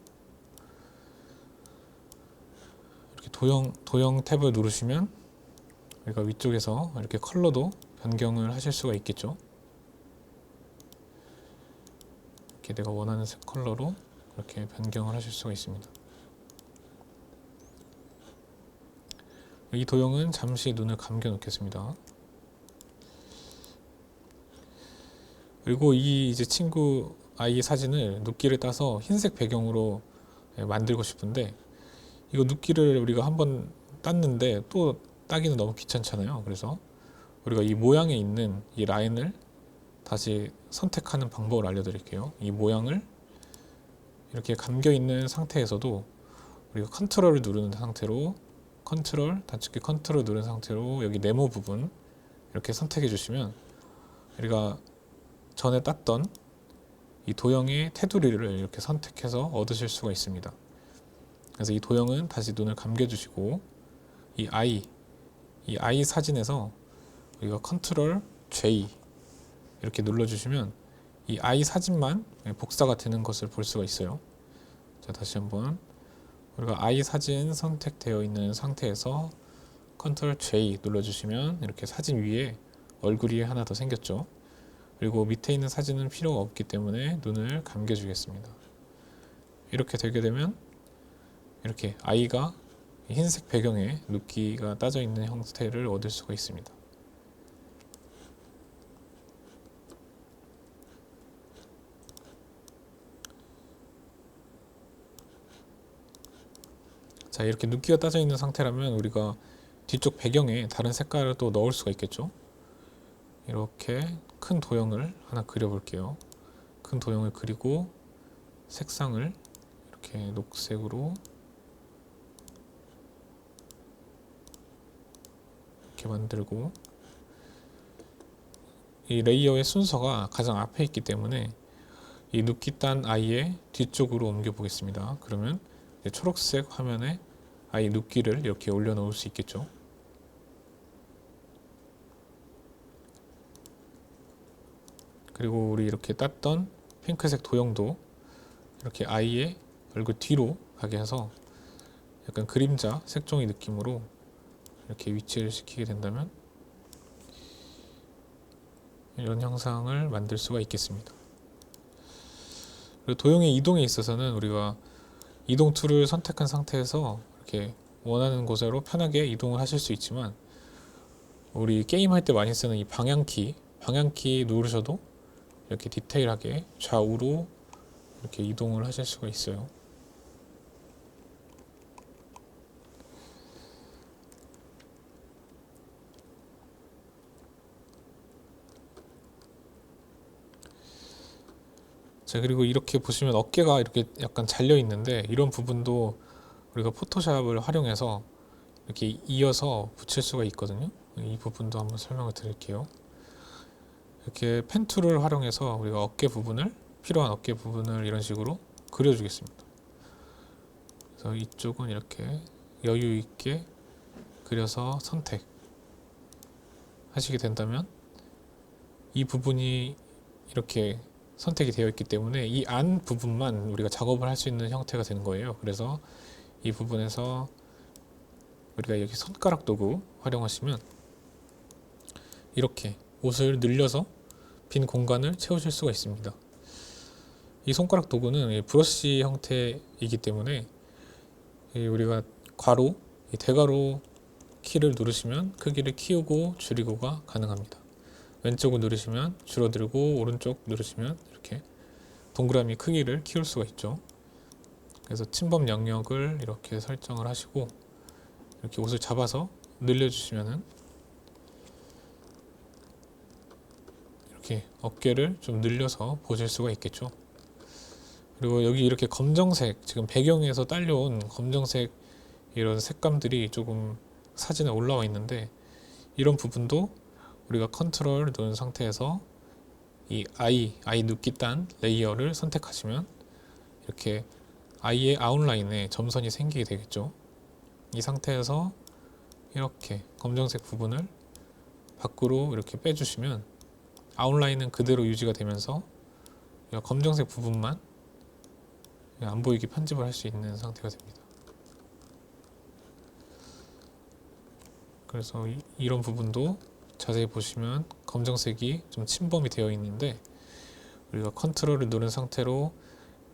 이렇게 도형 탭을 누르시면 우리가 위쪽에서 이렇게 컬러도 변경을 하실 수가 있겠죠. 이렇게 내가 원하는 색 컬러로 이렇게 변경을 하실 수가 있습니다. 이 도형은 잠시 눈을 감겨 놓겠습니다. 그리고 이 이제 친구 아이의 사진을 눕기를 따서 흰색 배경으로 만들고 싶은데, 이거 눕기를 우리가 한번 땄는데 또 따기는 너무 귀찮잖아요. 그래서 우리가 이 모양에 있는 이 라인을 다시 선택하는 방법을 알려드릴게요. 이 모양을 이렇게 감겨 있는 상태에서도 우리가 컨트롤을 누르는 상태로, 단축키 컨트롤 누른 상태로 여기 네모 부분 이렇게 선택해 주시면 우리가 전에 땄던 이 도형의 테두리를 이렇게 선택해서 얻으실 수가 있습니다. 그래서 이 도형은 다시 눈을 감겨 주시고, 이 아이 사진에서 우리가 컨트롤 J 이렇게 눌러주시면 이 아이 사진만 복사가 되는 것을 볼 수가 있어요. 자, 다시 한번 우리가 아이 사진 선택되어 있는 상태에서 컨트롤 J 눌러주시면 이렇게 사진 위에 얼굴이 하나 더 생겼죠. 그리고 밑에 있는 사진은 필요가 없기 때문에 눈을 감겨 주겠습니다. 이렇게 되게 되면 이렇게 아이가 흰색 배경에 눕기가 따져 있는 형태를 얻을 수가 있습니다. 자, 이렇게 눕기가 따져 있는 상태라면 우리가 뒤쪽 배경에 다른 색깔을 또 넣을 수가 있겠죠. 이렇게 큰 도형을 하나 그려볼게요. 큰 도형을 그리고 색상을 이렇게 녹색으로 이렇게 만들고, 이 레이어의 순서가 가장 앞에 있기 때문에 이 눕기 딴 아이의 뒤쪽으로 옮겨 보겠습니다. 그러면 초록색 화면에 아이 눕기를 이렇게 올려놓을 수 있겠죠. 그리고 우리 이렇게 땄던 핑크색 도형도 이렇게 아이의 얼굴 뒤로 가게 해서 약간 그림자 색종이 느낌으로 이렇게 위치를 시키게 된다면 이런 형상을 만들 수가 있겠습니다. 그리고 도형의 이동에 있어서는 우리가 이동 툴을 선택한 상태에서 이렇게 원하는 곳으로 편하게 이동을 하실 수 있지만, 우리 게임할 때 많이 쓰는 이 방향키 누르셔도 이렇게 디테일하게 좌우로 이렇게 이동을 하실 수가 있어요. 자, 그리고 이렇게 보시면 어깨가 이렇게 약간 잘려 있는데, 이런 부분도 우리가 포토샵을 활용해서 이렇게 이어서 붙일 수가 있거든요. 이 부분도 한번 설명을 드릴게요. 이렇게 펜 툴을 활용해서 우리가 필요한 어깨 부분을 이런 식으로 그려주겠습니다. 그래서 이쪽은 이렇게 여유 있게 그려서 선택 하시게 된다면 이 부분이 이렇게 선택이 되어 있기 때문에 이 안 부분만 우리가 작업을 할 수 있는 형태가 되는 거예요. 그래서 이 부분에서 우리가 여기 손가락 도구 활용하시면 이렇게 옷을 늘려서 빈 공간을 채우실 수가 있습니다. 이 손가락 도구는 브러쉬 형태이기 때문에 우리가 괄호, 대괄호 키를 누르시면 크기를 키우고 줄이고가 가능합니다. 왼쪽을 누르시면 줄어들고, 오른쪽 누르시면 이렇게 동그라미 크기를 키울 수가 있죠. 그래서 침범 영역을 이렇게 설정을 하시고 이렇게 옷을 잡아서 늘려주시면은 이렇게 어깨를 좀 늘려서 보실 수가 있겠죠. 그리고 여기 이렇게 검정색, 지금 배경에서 딸려온 검정색 이런 색감들이 조금 사진에 올라와 있는데, 이런 부분도 우리가 컨트롤 누른 상태에서 이 아이 눕기 딴 레이어를 선택하시면 이렇게 아이의 아웃라인에 점선이 생기게 되겠죠. 이 상태에서 이렇게 검정색 부분을 밖으로 이렇게 빼주시면 아웃라인은 그대로 유지가 되면서 검정색 부분만 안 보이게 편집을 할 수 있는 상태가 됩니다. 그래서 이런 부분도 자세히 보시면 검정색이 좀 침범이 되어 있는데, 우리가 컨트롤을 누른 상태로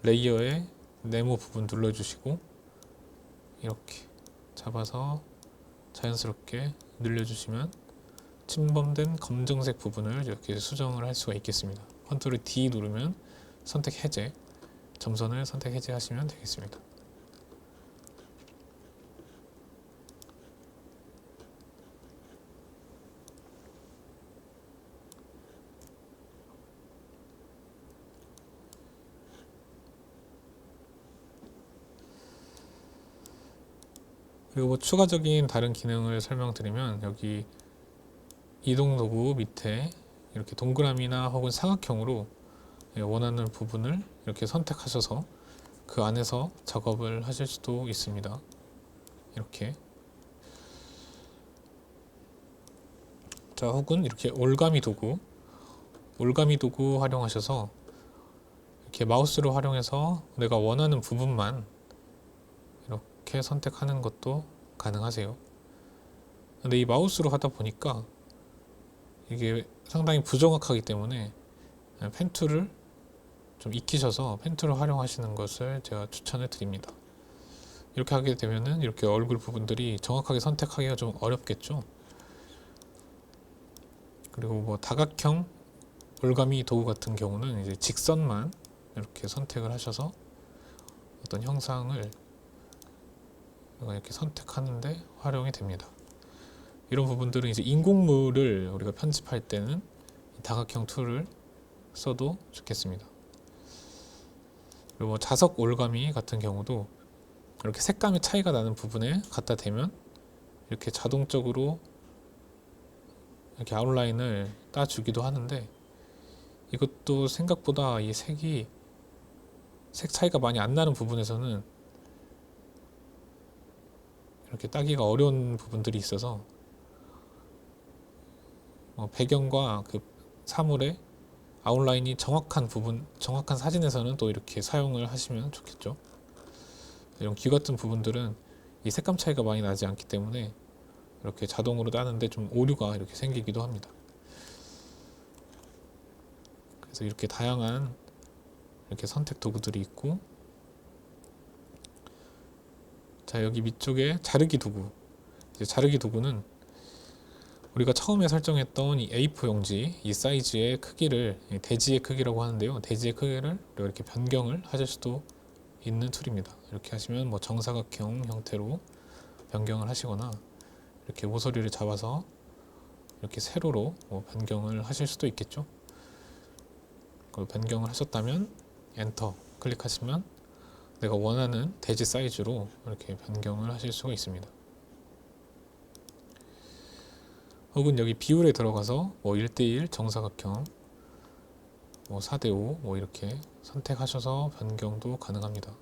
레이어의 네모 부분 눌러주시고 이렇게 잡아서 자연스럽게 늘려주시면 침범된 검정색 부분을 이렇게 수정을 할 수가 있겠습니다. 컨트롤 D 누르면 선택 해제, 점선을 선택 해제하시면 되겠습니다. 그리고 뭐 추가적인 다른 기능을 설명드리면, 여기 이동 도구 밑에 이렇게 동그라미나 혹은 사각형으로 원하는 부분을 이렇게 선택하셔서 그 안에서 작업을 하실 수도 있습니다. 이렇게. 자, 혹은 이렇게 올가미 도구 활용하셔서 이렇게 마우스를 활용해서 내가 원하는 부분만 이렇게 선택하는 것도 가능하세요. 근데 이 마우스로 하다 보니까 이게 상당히 부정확하기 때문에 펜 툴을 좀 익히셔서 펜 툴을 활용하시는 것을 제가 추천을 드립니다. 이렇게 하게 되면은 이렇게 얼굴 부분들이 정확하게 선택하기가 좀 어렵겠죠. 그리고 뭐 다각형 올가미 도구 같은 경우는 이제 직선만 이렇게 선택을 하셔서 어떤 형상을 이렇게 선택하는데 활용이 됩니다. 이런 부분들은 이제 인공물을 우리가 편집할 때는 다각형 툴을 써도 좋겠습니다. 그리고 뭐 자석 올가미 같은 경우도 이렇게 색감의 차이가 나는 부분에 갖다 대면 이렇게 자동적으로 이렇게 아웃라인을 따주기도 하는데, 이것도 생각보다 이 색 차이가 많이 안 나는 부분에서는 이렇게 따기가 어려운 부분들이 있어서 배경과 그 사물의 아웃라인이 정확한 부분, 정확한 사진에서는 또 이렇게 사용을 하시면 좋겠죠. 이런 귀 같은 부분들은 이 색감 차이가 많이 나지 않기 때문에 이렇게 자동으로 따는데 좀 오류가 이렇게 생기기도 합니다. 그래서 이렇게 다양한 이렇게 선택 도구들이 있고, 자, 여기 밑쪽에 자르기 도구. 이제 자르기 도구는 우리가 처음에 설정했던 이 A4 용지 이 사이즈의 크기를 대지의 크기라고 하는데요. 대지의 크기를 이렇게 변경을 하실 수도 있는 툴입니다. 이렇게 하시면 뭐 정사각형 형태로 변경을 하시거나 이렇게 모서리를 잡아서 이렇게 세로로 변경을 하실 수도 있겠죠. 그 변경을 하셨다면 엔터 클릭하시면 내가 원하는 대지 사이즈로 이렇게 변경을 하실 수가 있습니다. 혹은 여기 비율에 들어가서 뭐 1대1 정사각형, 뭐 4대5 뭐 이렇게 선택하셔서 변경도 가능합니다.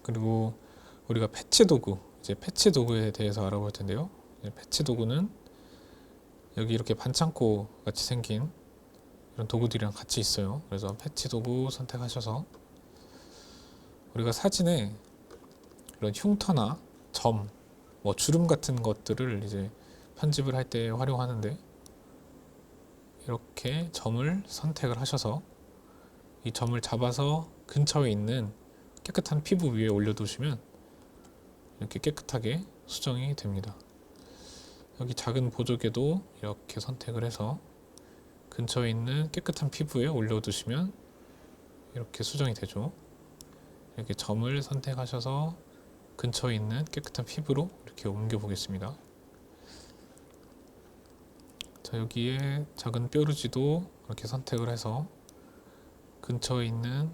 그리고 우리가 패치 도구, 이제 패치 도구에 대해서 알아볼 텐데요. 패치 도구는 여기 이렇게 반창고 같이 생긴 이런 도구들이랑 같이 있어요. 그래서 패치 도구 선택하셔서 우리가 사진에 이런 흉터나 점, 뭐 주름 같은 것들을 이제 편집을 할 때 활용하는데, 이렇게 점을 선택을 하셔서 이 점을 잡아서 근처에 있는 깨끗한 피부 위에 올려두시면 이렇게 깨끗하게 수정이 됩니다. 여기 작은 보조개도 이렇게 선택을 해서 근처에 있는 깨끗한 피부에 올려두시면 이렇게 수정이 되죠. 이렇게 점을 선택하셔서 근처에 있는 깨끗한 피부로 이렇게 옮겨 보겠습니다. 자, 여기에 작은 뾰루지도 이렇게 선택을 해서 근처에 있는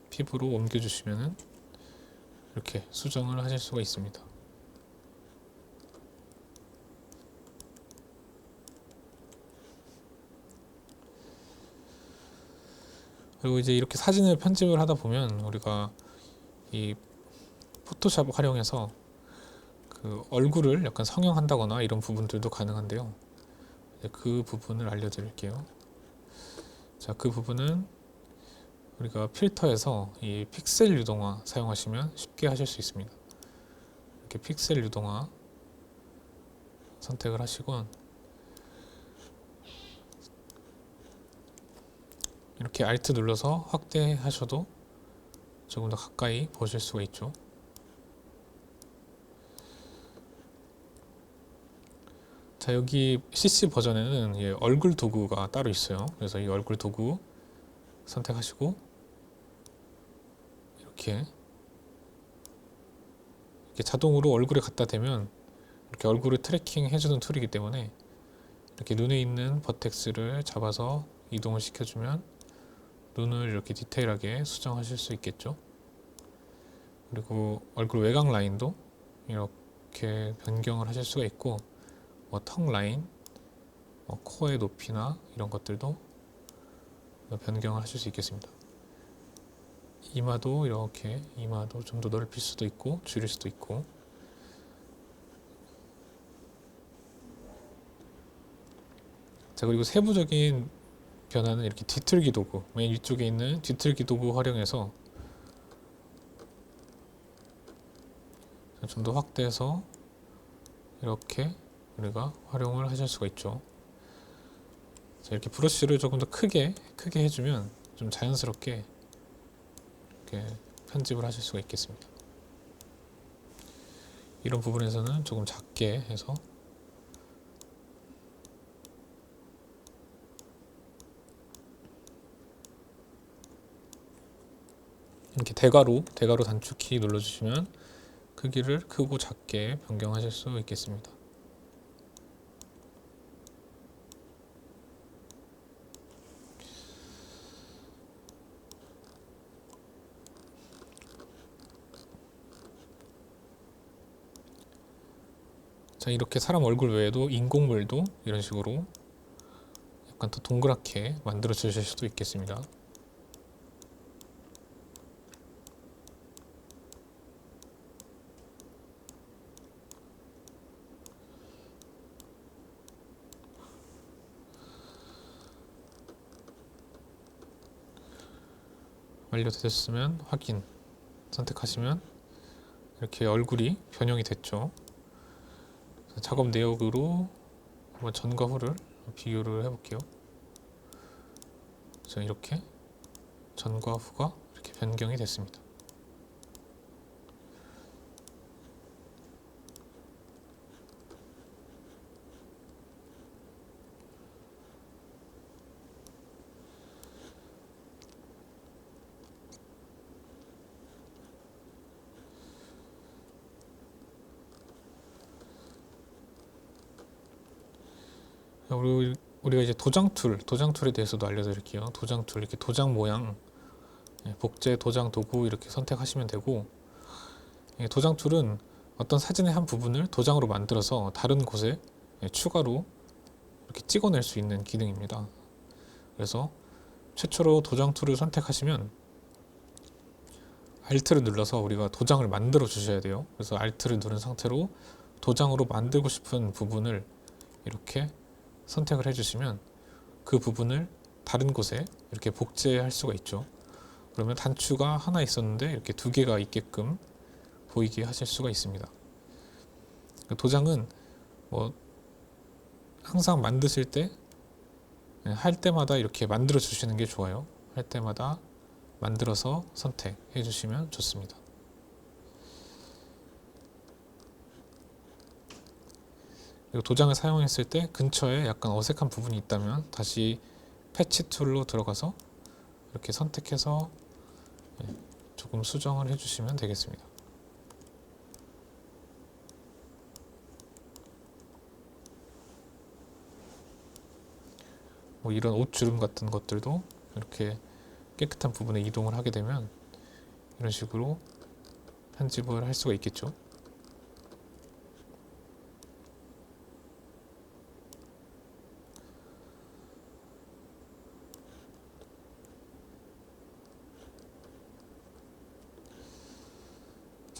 피부로 옮겨 주시면 이렇게 수정을 하실 수가 있습니다. 그리고 이제 이렇게 사진을 편집을 하다 보면 우리가 이 포토샵 활용해서 그 얼굴을 약간 성형한다거나 이런 부분들도 가능한데요. 그 부분을 알려드릴게요. 자, 그 부분은 우리가 필터에서 이 픽셀 유동화 사용하시면 쉽게 하실 수 있습니다. 이렇게 픽셀 유동화 선택을 하시고 이렇게 Alt 눌러서 확대하셔도 조금 더 가까이 보실 수가 있죠. 자, 여기 CC 버전에는 얼굴 도구가 따로 있어요. 그래서 이 얼굴 도구 선택하시고 이렇게 자동으로 얼굴에 갖다 대면 이렇게 얼굴을 트래킹 해주는 툴이기 때문에 이렇게 눈에 있는 버텍스를 잡아서 이동을 시켜주면 눈을 이렇게 디테일하게 수정하실 수 있겠죠. 그리고 얼굴 외곽 라인도 이렇게 변경을 하실 수가 있고 턱 라인, 코의 높이나 이런 것들도 변경을 하실 수 있겠습니다. 이마도 이렇게 이마도 좀 더 넓힐 수도 있고 줄일 수도 있고. 자, 그리고 세부적인 변화는 이렇게 뒤틀기 도구, 맨 위쪽에 있는 뒤틀기 도구 활용해서 좀 더 확대해서 이렇게 우리가 활용을 하실 수가 있죠. 자, 이렇게 브러쉬를 조금 더 크게 해주면 좀 자연스럽게 이렇게 편집을 하실 수가 있겠습니다. 이런 부분에서는 조금 작게 해서 이렇게 대괄호 단축키 눌러주시면 크기를 크고 작게 변경하실 수 있겠습니다. 자, 이렇게 사람 얼굴 외에도 인공물도 이런 식으로 약간 더 동그랗게 만들어 주실 수도 있겠습니다. 완료되셨으면 확인 선택하시면 이렇게 얼굴이 변형이 됐죠. 작업 내역으로 한번 전과 후를 비교를 해볼게요. 자, 이렇게 전과 후가 이렇게 변경이 됐습니다. 우리가 이제 도장 툴에 대해서도 알려드릴게요. 도장 툴, 이렇게 도장 모양, 복제 도장 도구 이렇게 선택하시면 되고, 도장 툴은 어떤 사진의 한 부분을 도장으로 만들어서 다른 곳에 추가로 이렇게 찍어낼 수 있는 기능입니다. 그래서 최초로 도장 툴을 선택하시면 Alt를 눌러서 우리가 도장을 만들어 주셔야 돼요. 그래서 Alt를 누른 상태로 도장으로 만들고 싶은 부분을 이렇게 선택을 해주시면 그 부분을 다른 곳에 이렇게 복제할 수가 있죠. 그러면 단추가 하나 있었는데 이렇게 두 개가 있게끔 보이게 하실 수가 있습니다. 도장은 뭐 항상 만드실 때 할 때마다 이렇게 만들어 주시는 게 좋아요. 할 때마다 만들어서 선택해 주시면 좋습니다. 그리고 도장을 사용했을 때 근처에 약간 어색한 부분이 있다면 다시 패치 툴로 들어가서 이렇게 선택해서 조금 수정을 해주시면 되겠습니다. 뭐 이런 옷주름 같은 것들도 이렇게 깨끗한 부분에 이동을 하게 되면 이런 식으로 편집을 할 수가 있겠죠.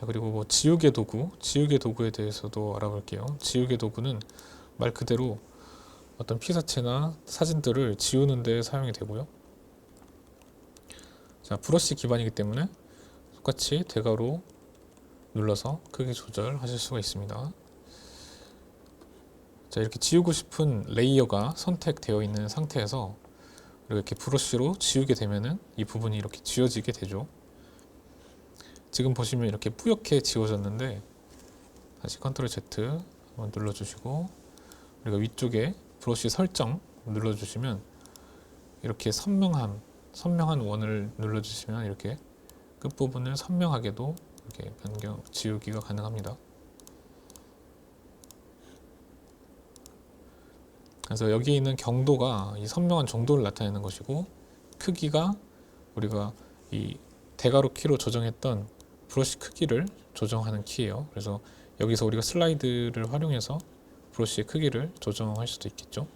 자, 그리고 뭐 지우개 도구에 대해서도 알아볼게요. 지우개 도구는 말 그대로 어떤 피사체나 사진들을 지우는 데 사용이 되고요. 자, 브러쉬 기반이기 때문에 똑같이 대괄호 눌러서 크기 조절하실 수가 있습니다. 자, 이렇게 지우고 싶은 레이어가 선택되어 있는 상태에서 이렇게 브러쉬로 지우게 되면은 이 부분이 이렇게 지워지게 되죠. 지금 보시면 이렇게 뿌옇게 지워졌는데 다시 컨트롤 Z 한번 눌러주시고 그리고 위쪽에 브러쉬 설정 눌러주시면 이렇게 선명한 원을 눌러주시면 이렇게 끝부분을 선명하게도 이렇게 변경 지우기가 가능합니다. 그래서 여기 있는 경도가 이 선명한 정도를 나타내는 것이고 크기가 우리가 이 대괄호 키로 조정했던 브러쉬 크기를 조정하는 키예요. 그래서 여기서 우리가 슬라이드를 활용해서 브러쉬의 크기를 조정할 수도 있겠죠.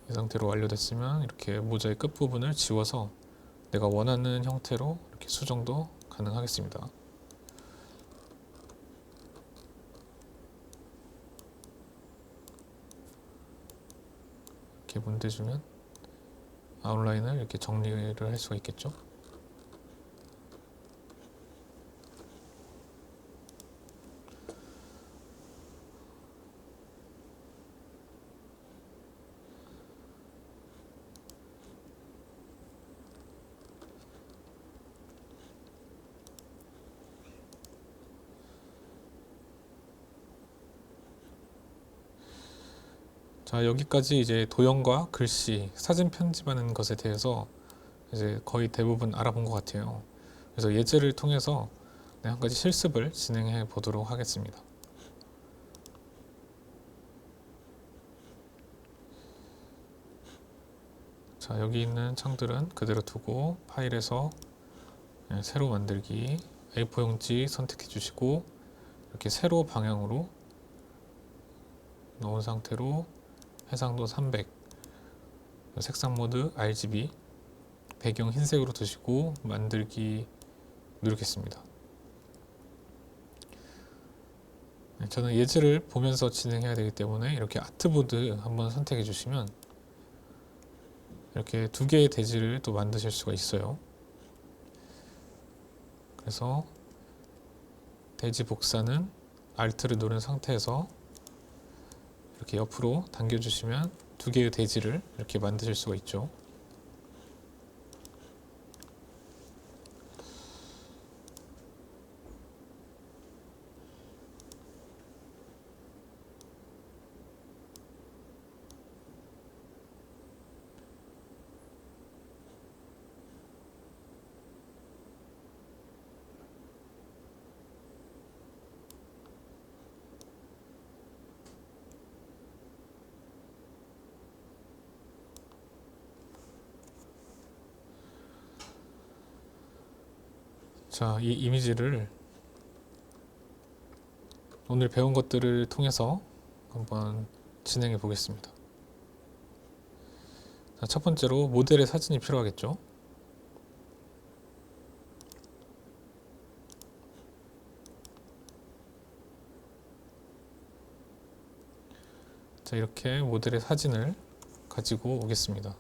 이 상태로 완료됐으면 이렇게 모자의 끝부분을 지워서 내가 원하는 형태로 이렇게 수정도 가능하겠습니다. 이렇게 문대주면 아웃라인을 이렇게 정리를 할 수가 있겠죠. 자, 여기까지 이제 도형과 글씨, 사진 편집하는 것에 대해서 이제 거의 대부분 알아본 것 같아요. 그래서 예제를 통해서 한 가지 실습을 진행해 보도록 하겠습니다. 자, 여기 있는 창들은 그대로 두고 파일에서 새로 만들기 A4 용지 선택해 주시고 이렇게 세로 방향으로 넣은 상태로 해상도 300 색상 모드 RGB 배경 흰색으로 두시고 만들기 누르겠습니다. 저는 예제를 보면서 진행해야 되기 때문에 이렇게 아트보드 한번 선택해 주시면 이렇게 두 개의 대지를 또 만드실 수가 있어요. 그래서 대지 복사는 Alt를 누른 상태에서 이렇게 옆으로 당겨주시면 두 개의 대지를 이렇게 만드실 수가 있죠. 자, 이 이미지를 오늘 배운 것들을 통해서 한번 진행해 보겠습니다. 자, 첫 번째로 모델의 사진이 필요하겠죠. 자, 이렇게 모델의 사진을 가지고 오겠습니다.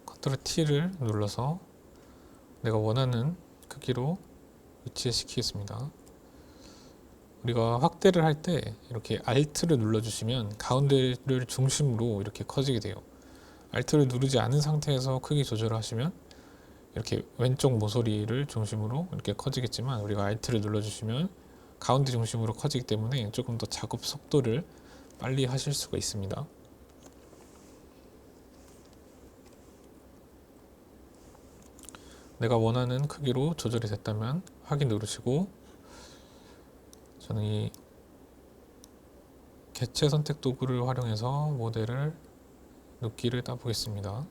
컨트롤 T를 눌러서 내가 원하는 크기로 위치시키겠습니다. 우리가 확대를 할 때 이렇게 Alt를 눌러주시면 가운데를 중심으로 이렇게 커지게 돼요. Alt를 누르지 않은 상태에서 크기 조절을 하시면 이렇게 왼쪽 모서리를 중심으로 이렇게 커지겠지만 우리가 Alt를 눌러주시면 가운데 중심으로 커지기 때문에 조금 더 작업 속도를 빨리 하실 수가 있습니다. 내가 원하는 크기로 조절이 됐다면 확인 누르시고 저는 이 개체 선택 도구를 활용해서 모델을 눕기를 따보겠습니다.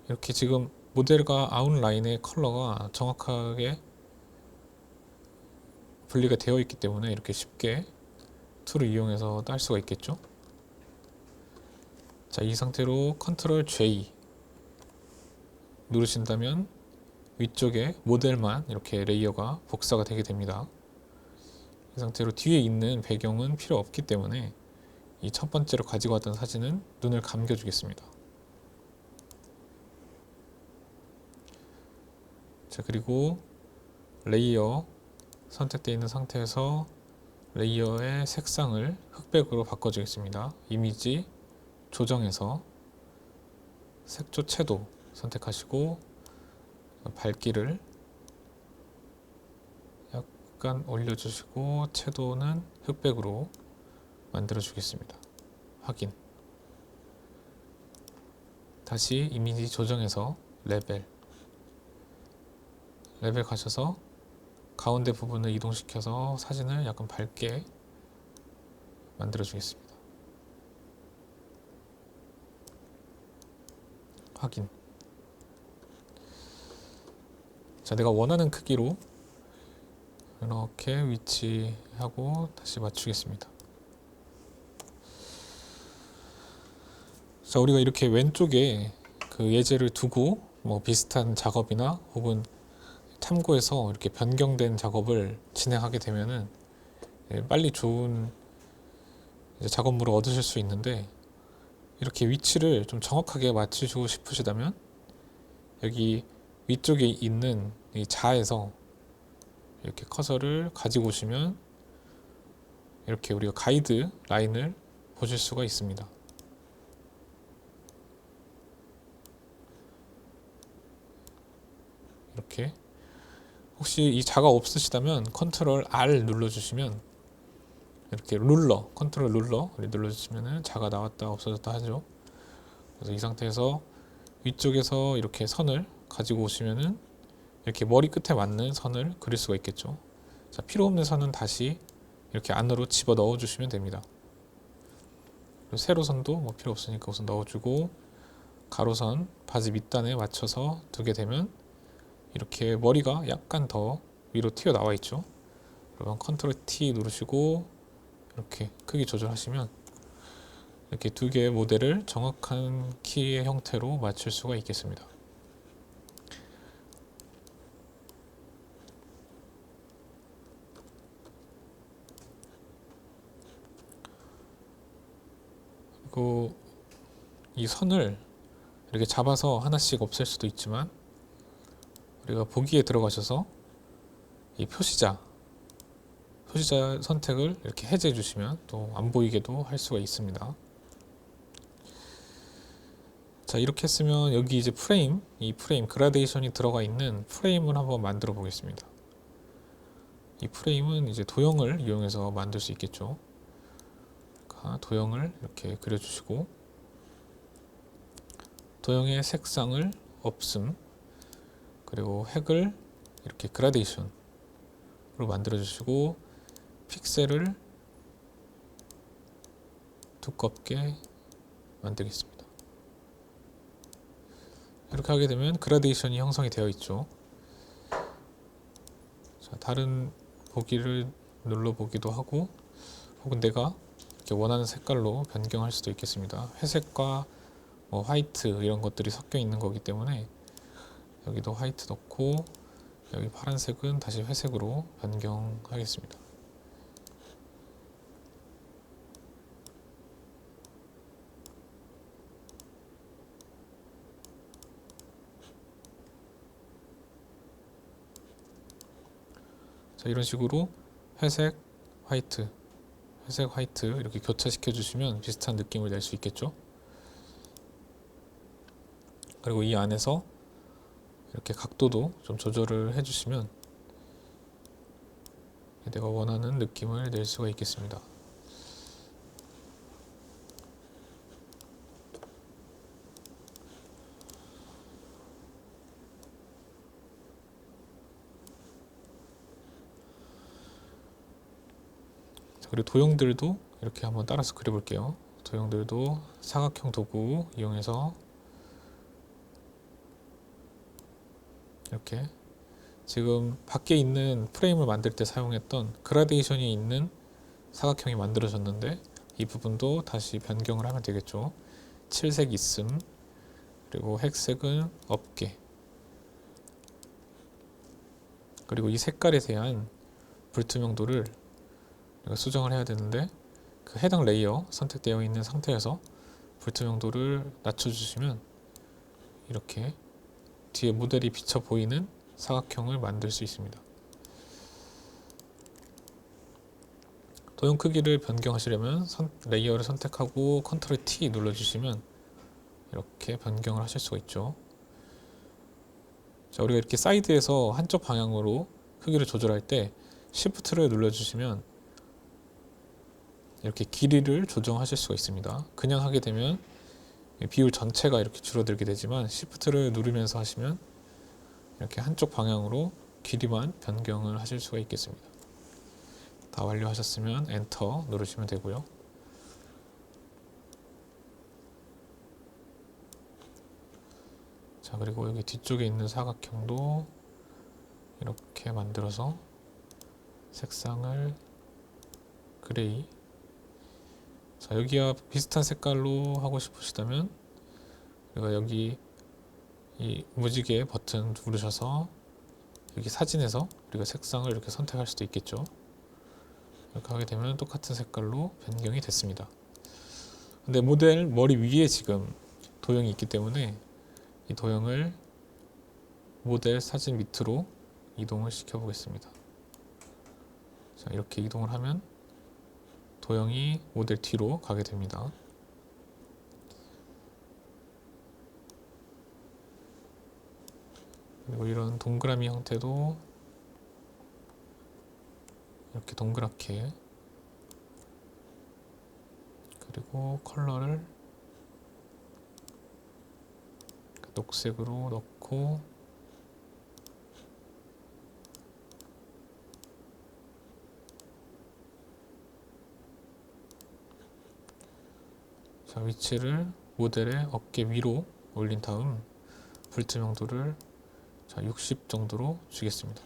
이렇게 지금 모델과 아웃라인의 컬러가 정확하게 분리가 되어 있기 때문에 이렇게 쉽게 툴을 이용해서 딸 수가 있겠죠. 자, 이 상태로 컨트롤 J 누르신다면 위쪽에 모델만 이렇게 레이어가 복사가 되게 됩니다. 이 상태로 뒤에 있는 배경은 필요 없기 때문에 이 첫 번째로 가지고 왔던 사진은 눈을 감겨 주겠습니다. 자, 그리고 레이어 선택되어 있는 상태에서 레이어의 색상을 흑백으로 바꿔주겠습니다. 이미지 조정에서 색조 채도 선택하시고 밝기를 약간 올려주시고 채도는 흑백으로 만들어 주겠습니다. 확인. 다시 이미지 조정에서 레벨 가셔서 가운데 부분을 이동시켜서 사진을 약간 밝게 만들어 주겠습니다. 확인. 자, 내가 원하는 크기로 이렇게 위치하고 다시 맞추겠습니다. 자, 우리가 이렇게 왼쪽에 그 예제를 두고 뭐 비슷한 작업이나 혹은 참고해서 이렇게 변경된 작업을 진행하게 되면은 빨리 좋은 작업물을 얻으실 수 있는데, 이렇게 위치를 좀 정확하게 맞추시고 싶으시다면 여기 위쪽에 있는 이 자에서 이렇게 커서를 가지고 오시면 이렇게 우리가 가이드 라인을 보실 수가 있습니다. 이렇게 혹시 이 자가 없으시다면 컨트롤 R 눌러주시면 이렇게 룰러, 컨트롤 룰러 눌러주시면 자가 나왔다 없어졌다 하죠. 그래서 이 상태에서 위쪽에서 이렇게 선을 가지고 오시면은 이렇게 머리 끝에 맞는 선을 그릴 수가 있겠죠. 자, 필요 없는 선은 다시 이렇게 안으로 집어 넣어 주시면 됩니다. 그리고 세로선도 뭐 필요 없으니까 우선 넣어주고, 가로선 바지 밑단에 맞춰서 두게 되면 이렇게 머리가 약간 더 위로 튀어나와 있죠. 그러면 컨트롤 T 누르시고 이렇게 크기 조절하시면 이렇게 두 개의 모델을 정확한 키의 형태로 맞출 수가 있겠습니다. 그리고 이 선을 이렇게 잡아서 하나씩 없앨 수도 있지만, 우리가 보기에 들어가셔서 이 표시자 선택을 이렇게 해제해 주시면 또 안 보이게도 할 수가 있습니다. 자, 이렇게 했으면 여기 이제 이 프레임 그라데이션이 들어가 있는 프레임을 한번 만들어 보겠습니다. 이 프레임은 이제 도형을 이용해서 만들 수 있겠죠. 도형을 이렇게 그려주시고 도형의 색상을 없음, 그리고 획을 이렇게 그라데이션으로 만들어 주시고 픽셀을 두껍게 만들겠습니다. 이렇게 하게 되면 그라데이션이 형성이 되어 있죠. 자, 다른 보기를 눌러보기도 하고, 혹은 내가 이렇게 원하는 색깔로 변경할 수도 있겠습니다. 회색과 뭐 화이트 이런 것들이 섞여 있는 거기 때문에 여기도 화이트 넣고, 여기 파란색은 다시 회색으로 변경하겠습니다. 자, 이런 식으로 회색, 화이트 이렇게 교차시켜 주시면 비슷한 느낌을 낼 수 있겠죠. 그리고 이 안에서 이렇게 각도도 좀 조절을 해주시면 내가 원하는 느낌을 낼 수가 있겠습니다. 그리고 도형들도 이렇게 한번 따라서 그려볼게요. 도형들도 사각형 도구 이용해서 이렇게 지금 밖에 있는 프레임을 만들 때 사용했던 그라데이션이 있는 사각형이 만들어졌는데 이 부분도 다시 변경을 하면 되겠죠. 칠색 있음, 그리고 핵색은 없게, 그리고 이 색깔에 대한 불투명도를 수정을 해야 되는데 그 해당 레이어 선택되어 있는 상태에서 불투명도를 낮춰주시면 이렇게 뒤에 모델이 비쳐 보이는 사각형을 만들 수 있습니다. 도형 크기를 변경하시려면 레이어를 선택하고 컨트롤 T 눌러주시면 이렇게 변경을 하실 수가 있죠. 자, 우리가 이렇게 사이드에서 한쪽 방향으로 크기를 조절할 때 Shift를 눌러주시면 이렇게 길이를 조정하실 수가 있습니다. 그냥 하게 되면 비율 전체가 이렇게 줄어들게 되지만 Shift를 누르면서 하시면 이렇게 한쪽 방향으로 길이만 변경을 하실 수가 있겠습니다. 다 완료하셨으면 엔터 누르시면 되고요. 자, 그리고 여기 뒤쪽에 있는 사각형도 이렇게 만들어서 색상을 그레이, 자, 여기와 비슷한 색깔로 하고 싶으시다면 우리가 여기 이 무지개 버튼 누르셔서 여기 사진에서 우리가 색상을 이렇게 선택할 수도 있겠죠. 이렇게 하게 되면 똑같은 색깔로 변경이 됐습니다. 근데 모델 머리 위에 지금 도형이 있기 때문에 이 도형을 모델 사진 밑으로 이동을 시켜 보겠습니다. 자, 이렇게 이동을 하면 도형이 모델 뒤로 가게 됩니다. 그리고 이런 동그라미 형태도 이렇게 동그랗게, 그리고 컬러를 녹색으로 넣고 자, 위치를 모델의 어깨 위로 올린 다음 불투명도를 자, 60 정도로 주겠습니다.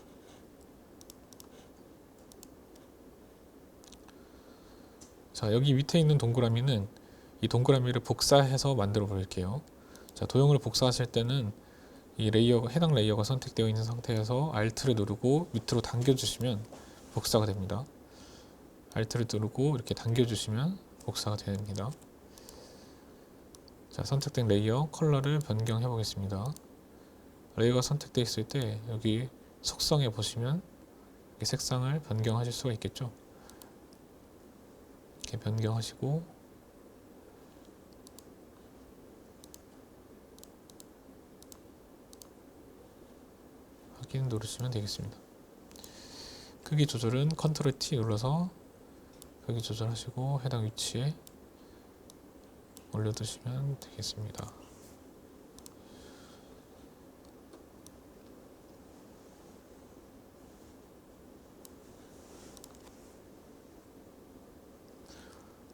자, 여기 밑에 있는 동그라미는 이 동그라미를 복사해서 만들어 볼게요. 자, 도형을 복사하실 때는 이 해당 레이어가 선택되어 있는 상태에서 Alt를 누르고 밑으로 당겨주시면 복사가 됩니다. Alt를 누르고 이렇게 당겨주시면 복사가 됩니다. 자, 선택된 레이어 컬러를 변경해 보겠습니다. 레이어가 선택되어 있을 때 여기 속성에 보시면 색상을 변경하실 수가 있겠죠. 이렇게 변경하시고 확인 누르시면 되겠습니다. 크기 조절은 컨트롤 T 눌러서 크기 조절하시고 해당 위치에 올려두시면 되겠습니다.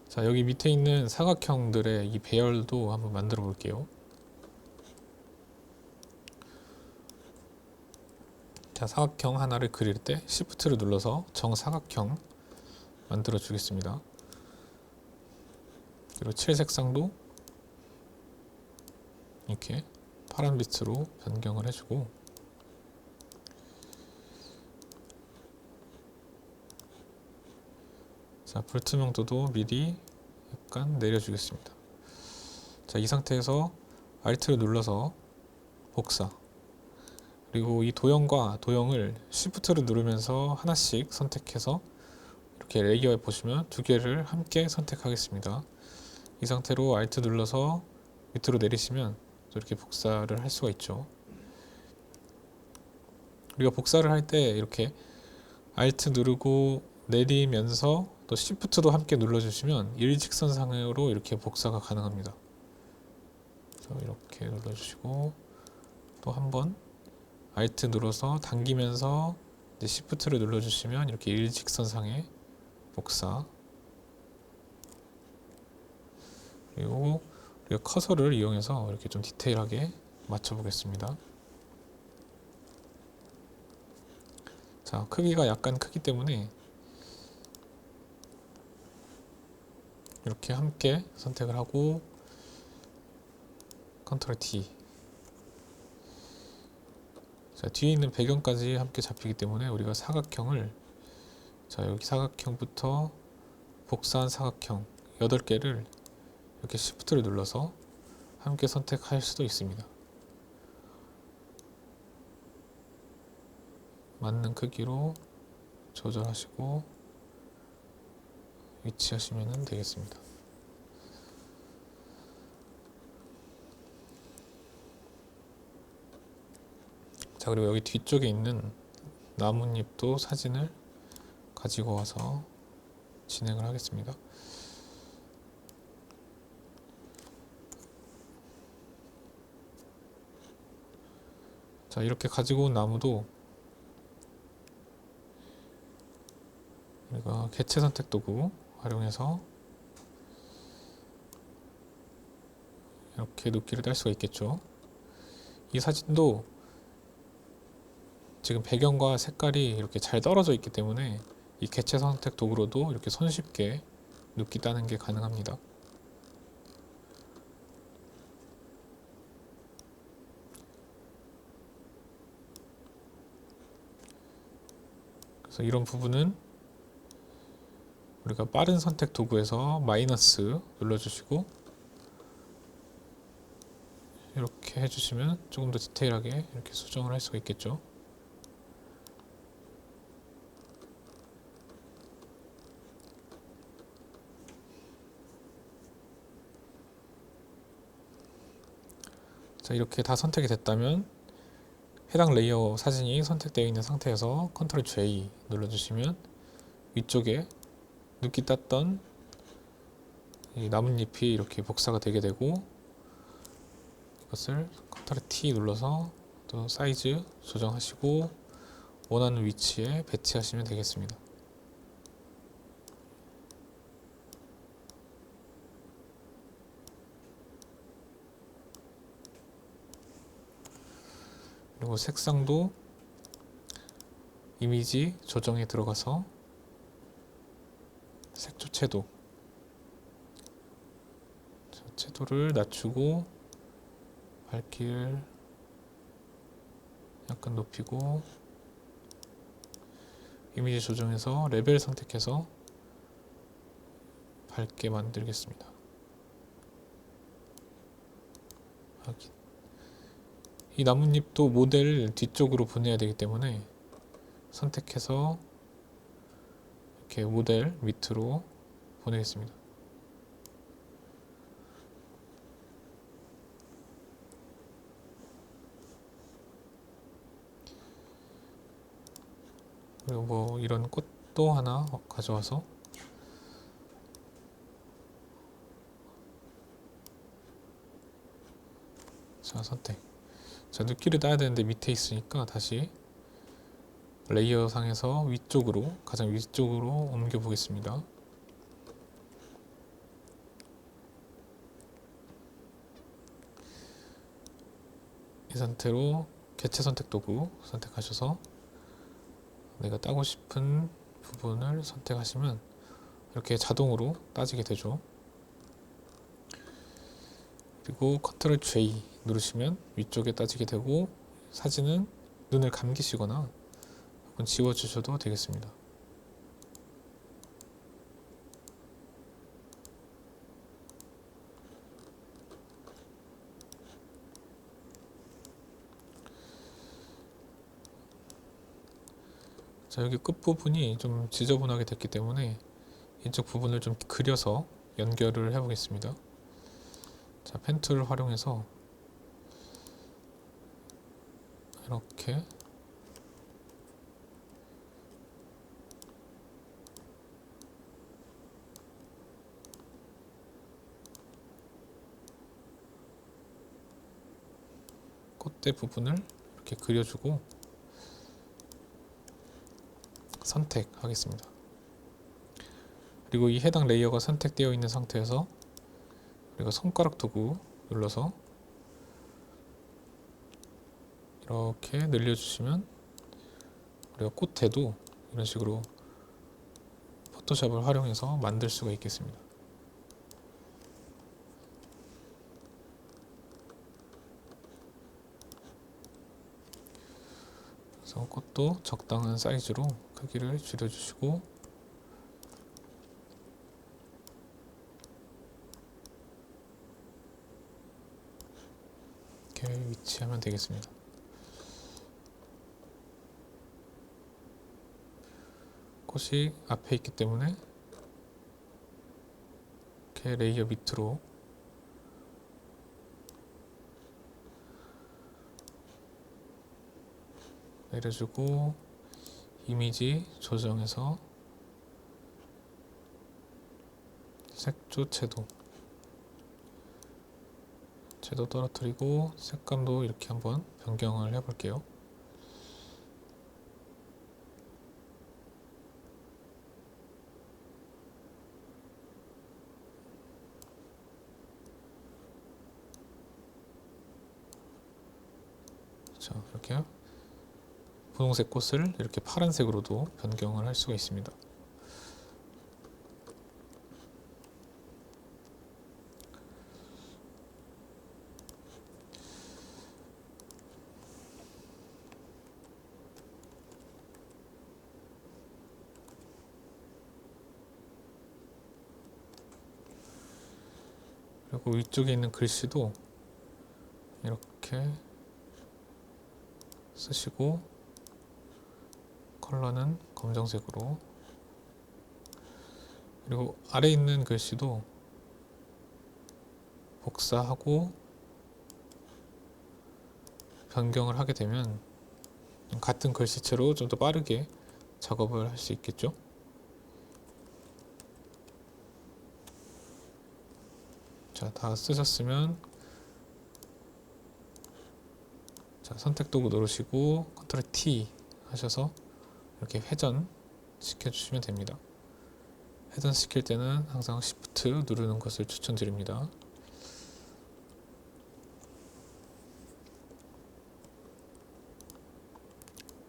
자, 여기 밑에 있는 사각형들의 이 배열도 한번 만들어 볼게요. 자, 사각형 하나를 그릴 때 Shift를 눌러서 정사각형 만들어 주겠습니다. 그리고 칠 색상도 이렇게 파란빛으로 변경을 해주고 자, 불투명도도 미리 약간 내려주겠습니다. 자, 이 상태에서 Alt를 눌러서 복사, 그리고 이 도형과 도형을 Shift를 누르면서 하나씩 선택해서 이렇게 레이어에 보시면 두 개를 함께 선택하겠습니다. 이 상태로 Alt 눌러서 밑으로 내리시면 이렇게 복사를 할 수가 있죠. 우리가 복사를 할 때 이렇게 Alt 누르고 내리면서 또 Shift도 함께 눌러주시면 일직선상으로 이렇게 복사가 가능합니다. 이렇게 눌러주시고 또 한번 Alt 눌러서 당기면서 이제 Shift를 눌러주시면 이렇게 일직선상의 복사, 그리고 우리가 커서를 이용해서 이렇게 좀 디테일하게 맞춰 보겠습니다. 자, 크기가 약간 크기 때문에 이렇게 함께 선택을 하고 컨트롤 D. 자, 뒤에 있는 배경까지 함께 잡히기 때문에 우리가 사각형을, 자, 여기 사각형부터 복사한 사각형 8개를 이렇게 Shift를 눌러서 함께 선택할 수도 있습니다. 맞는 크기로 조절하시고 위치하시면 되겠습니다. 자, 그리고 여기 뒤쪽에 있는 나뭇잎도 사진을 가지고 와서 진행을 하겠습니다. 자, 이렇게 가지고 온 나무도 우리가 개체 선택 도구 활용해서 이렇게 눕기를 딸 수가 있겠죠. 이 사진도 지금 배경과 색깔이 이렇게 잘 떨어져 있기 때문에 이 개체 선택 도구로도 이렇게 손쉽게 눕기 따는 게 가능합니다. 그래서 이런 부분은 우리가 빠른 선택 도구에서 마이너스 눌러주시고 이렇게 해주시면 조금 더 디테일하게 이렇게 수정을 할 수가 있겠죠. 자, 이렇게 다 선택이 됐다면 해당 레이어 사진이 선택되어 있는 상태에서 컨트롤 J 눌러주시면 위쪽에 눕기 땄던 이 나뭇잎이 이렇게 복사가 되게 되고, 이것을 컨트롤 T 눌러서 또 사이즈 조정하시고 원하는 위치에 배치하시면 되겠습니다. 그리고 색상도 이미지 조정에 들어가서 색조 채도, 채도를 낮추고 밝기를 약간 높이고 이미지 조정해서 레벨 선택해서 밝게 만들겠습니다. 확인. 이 나뭇잎도 모델 뒤쪽으로 보내야 되기 때문에 선택해서 이렇게 모델 밑으로 보내겠습니다. 그리고 뭐 이런 꽃도 하나 가져와서 자, 선택. 자, 눕기를 따야 되는데 밑에 있으니까 다시 레이어 상에서 위쪽으로, 가장 위쪽으로 옮겨 보겠습니다. 이 상태로 개체 선택 도구 선택하셔서 내가 따고 싶은 부분을 선택하시면 이렇게 자동으로 따지게 되죠. 그리고 컨트롤 J 누르시면 위쪽에 따지게 되고 사진은 눈을 감기시거나 혹은 지워주셔도 되겠습니다. 자, 여기 끝부분이 좀 지저분하게 됐기 때문에 이쪽 부분을 좀 그려서 연결을 해 보겠습니다. 자, 펜 툴을 활용해서 이렇게 콧대 부분을 이렇게 그려주고 선택하겠습니다. 그리고 이 해당 레이어가 선택되어 있는 상태에서 우리가 손가락 도구 눌러서 이렇게 늘려주시면 우리가 꽃에도 이런 식으로 포토샵을 활용해서 만들 수가 있겠습니다. 그래서 꽃도 적당한 사이즈로 크기를 줄여주시고 이렇게 위치하면 되겠습니다. 꽃이 앞에 있기 때문에 이렇게 레이어 밑으로 내려주고 이미지 조정해서 색조 채도 떨어뜨리고 색감도 이렇게 한번 변경을 해 볼게요. 자, 이렇게 분홍색 꽃을 이렇게 파란색으로도 변경을 할 수가 있습니다. 그리고 위쪽에 있는 글씨도 이렇게 쓰시고 컬러는 검정색으로, 그리고 아래 있는 글씨도 복사하고 변경을 하게 되면 같은 글씨체로 좀 더 빠르게 작업을 할 수 있겠죠. 자, 다 쓰셨으면 자, 선택 도구 누르시고 컨트롤 T 하셔서 이렇게 회전 시켜주시면 됩니다. 회전 시킬 때는 항상 Shift 누르는 것을 추천드립니다.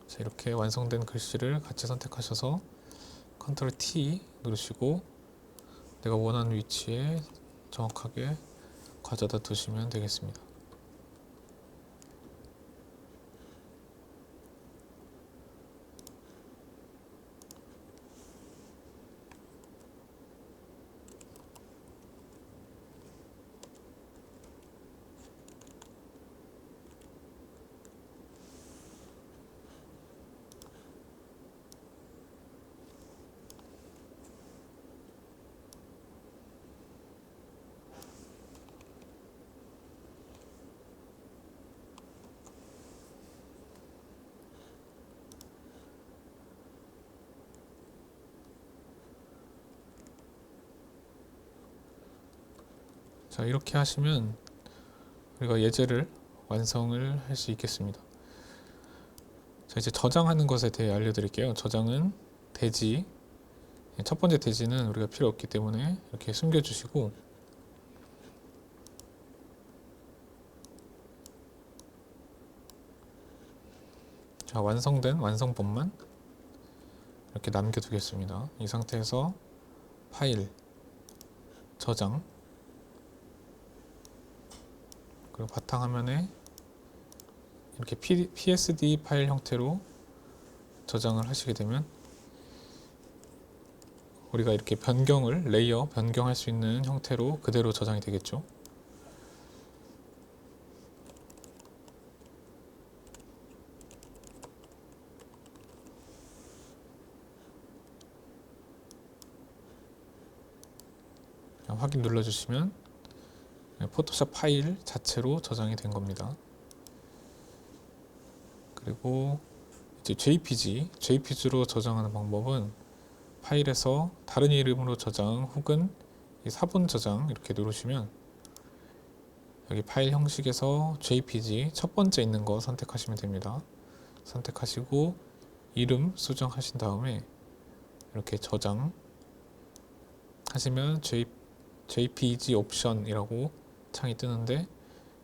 자, 이렇게 완성된 글씨를 같이 선택하셔서 컨트롤 T 누르시고 내가 원하는 위치에 정확하게 가져다 두시면 되겠습니다. 자, 이렇게 하시면 우리가 예제를 완성을 할 수 있겠습니다. 자, 이제 저장하는 것에 대해 알려드릴게요. 저장은 대지, 첫 번째 대지는 우리가 필요 없기 때문에 이렇게 숨겨주시고, 자, 완성된 완성본만 이렇게 남겨두겠습니다. 이 상태에서 파일, 저장, 그리고 바탕화면에 이렇게 PSD 파일 형태로 저장을 하시게 되면 우리가 이렇게 레이어 변경할 수 있는 형태로 그대로 저장이 되겠죠. 확인 눌러주시면 포토샵 파일 자체로 저장이 된 겁니다. 그리고 이제 JPG로 저장하는 방법은 파일에서 다른 이름으로 저장 혹은 이 사본 저장 이렇게 누르시면 여기 파일 형식에서 JPG 첫 번째 있는 거 선택하시면 됩니다. 선택하시고 이름 수정하신 다음에 이렇게 저장 하시면 JPG 옵션이라고 창이 뜨는데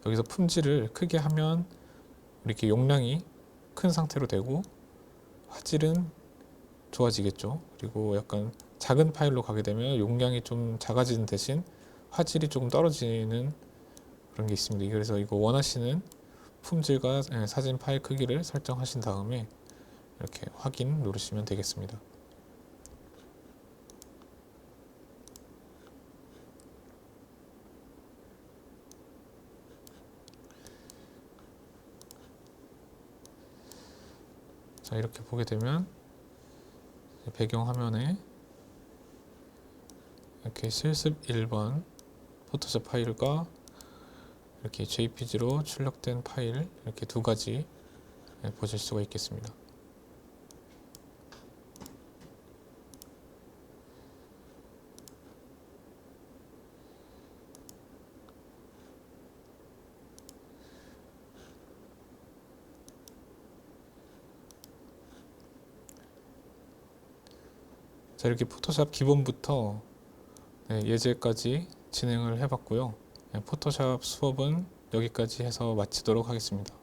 여기서 품질을 크게 하면 이렇게 용량이 큰 상태로 되고 화질은 좋아지겠죠. 그리고 약간 작은 파일로 가게 되면 용량이 좀 작아지는 대신 화질이 조금 떨어지는 그런 게 있습니다. 그래서 이거 원하시는 품질과 사진 파일 크기를 설정하신 다음에 이렇게 확인 누르시면 되겠습니다. 자, 이렇게 보게 되면 배경 화면에 이렇게 실습 1번 포토샵 파일과 이렇게 JPG로 출력된 파일 이렇게 두 가지 보실 수가 있겠습니다. 자, 이렇게 포토샵 기본부터 예제까지 진행을 해봤고요. 포토샵 수업은 여기까지 해서 마치도록 하겠습니다.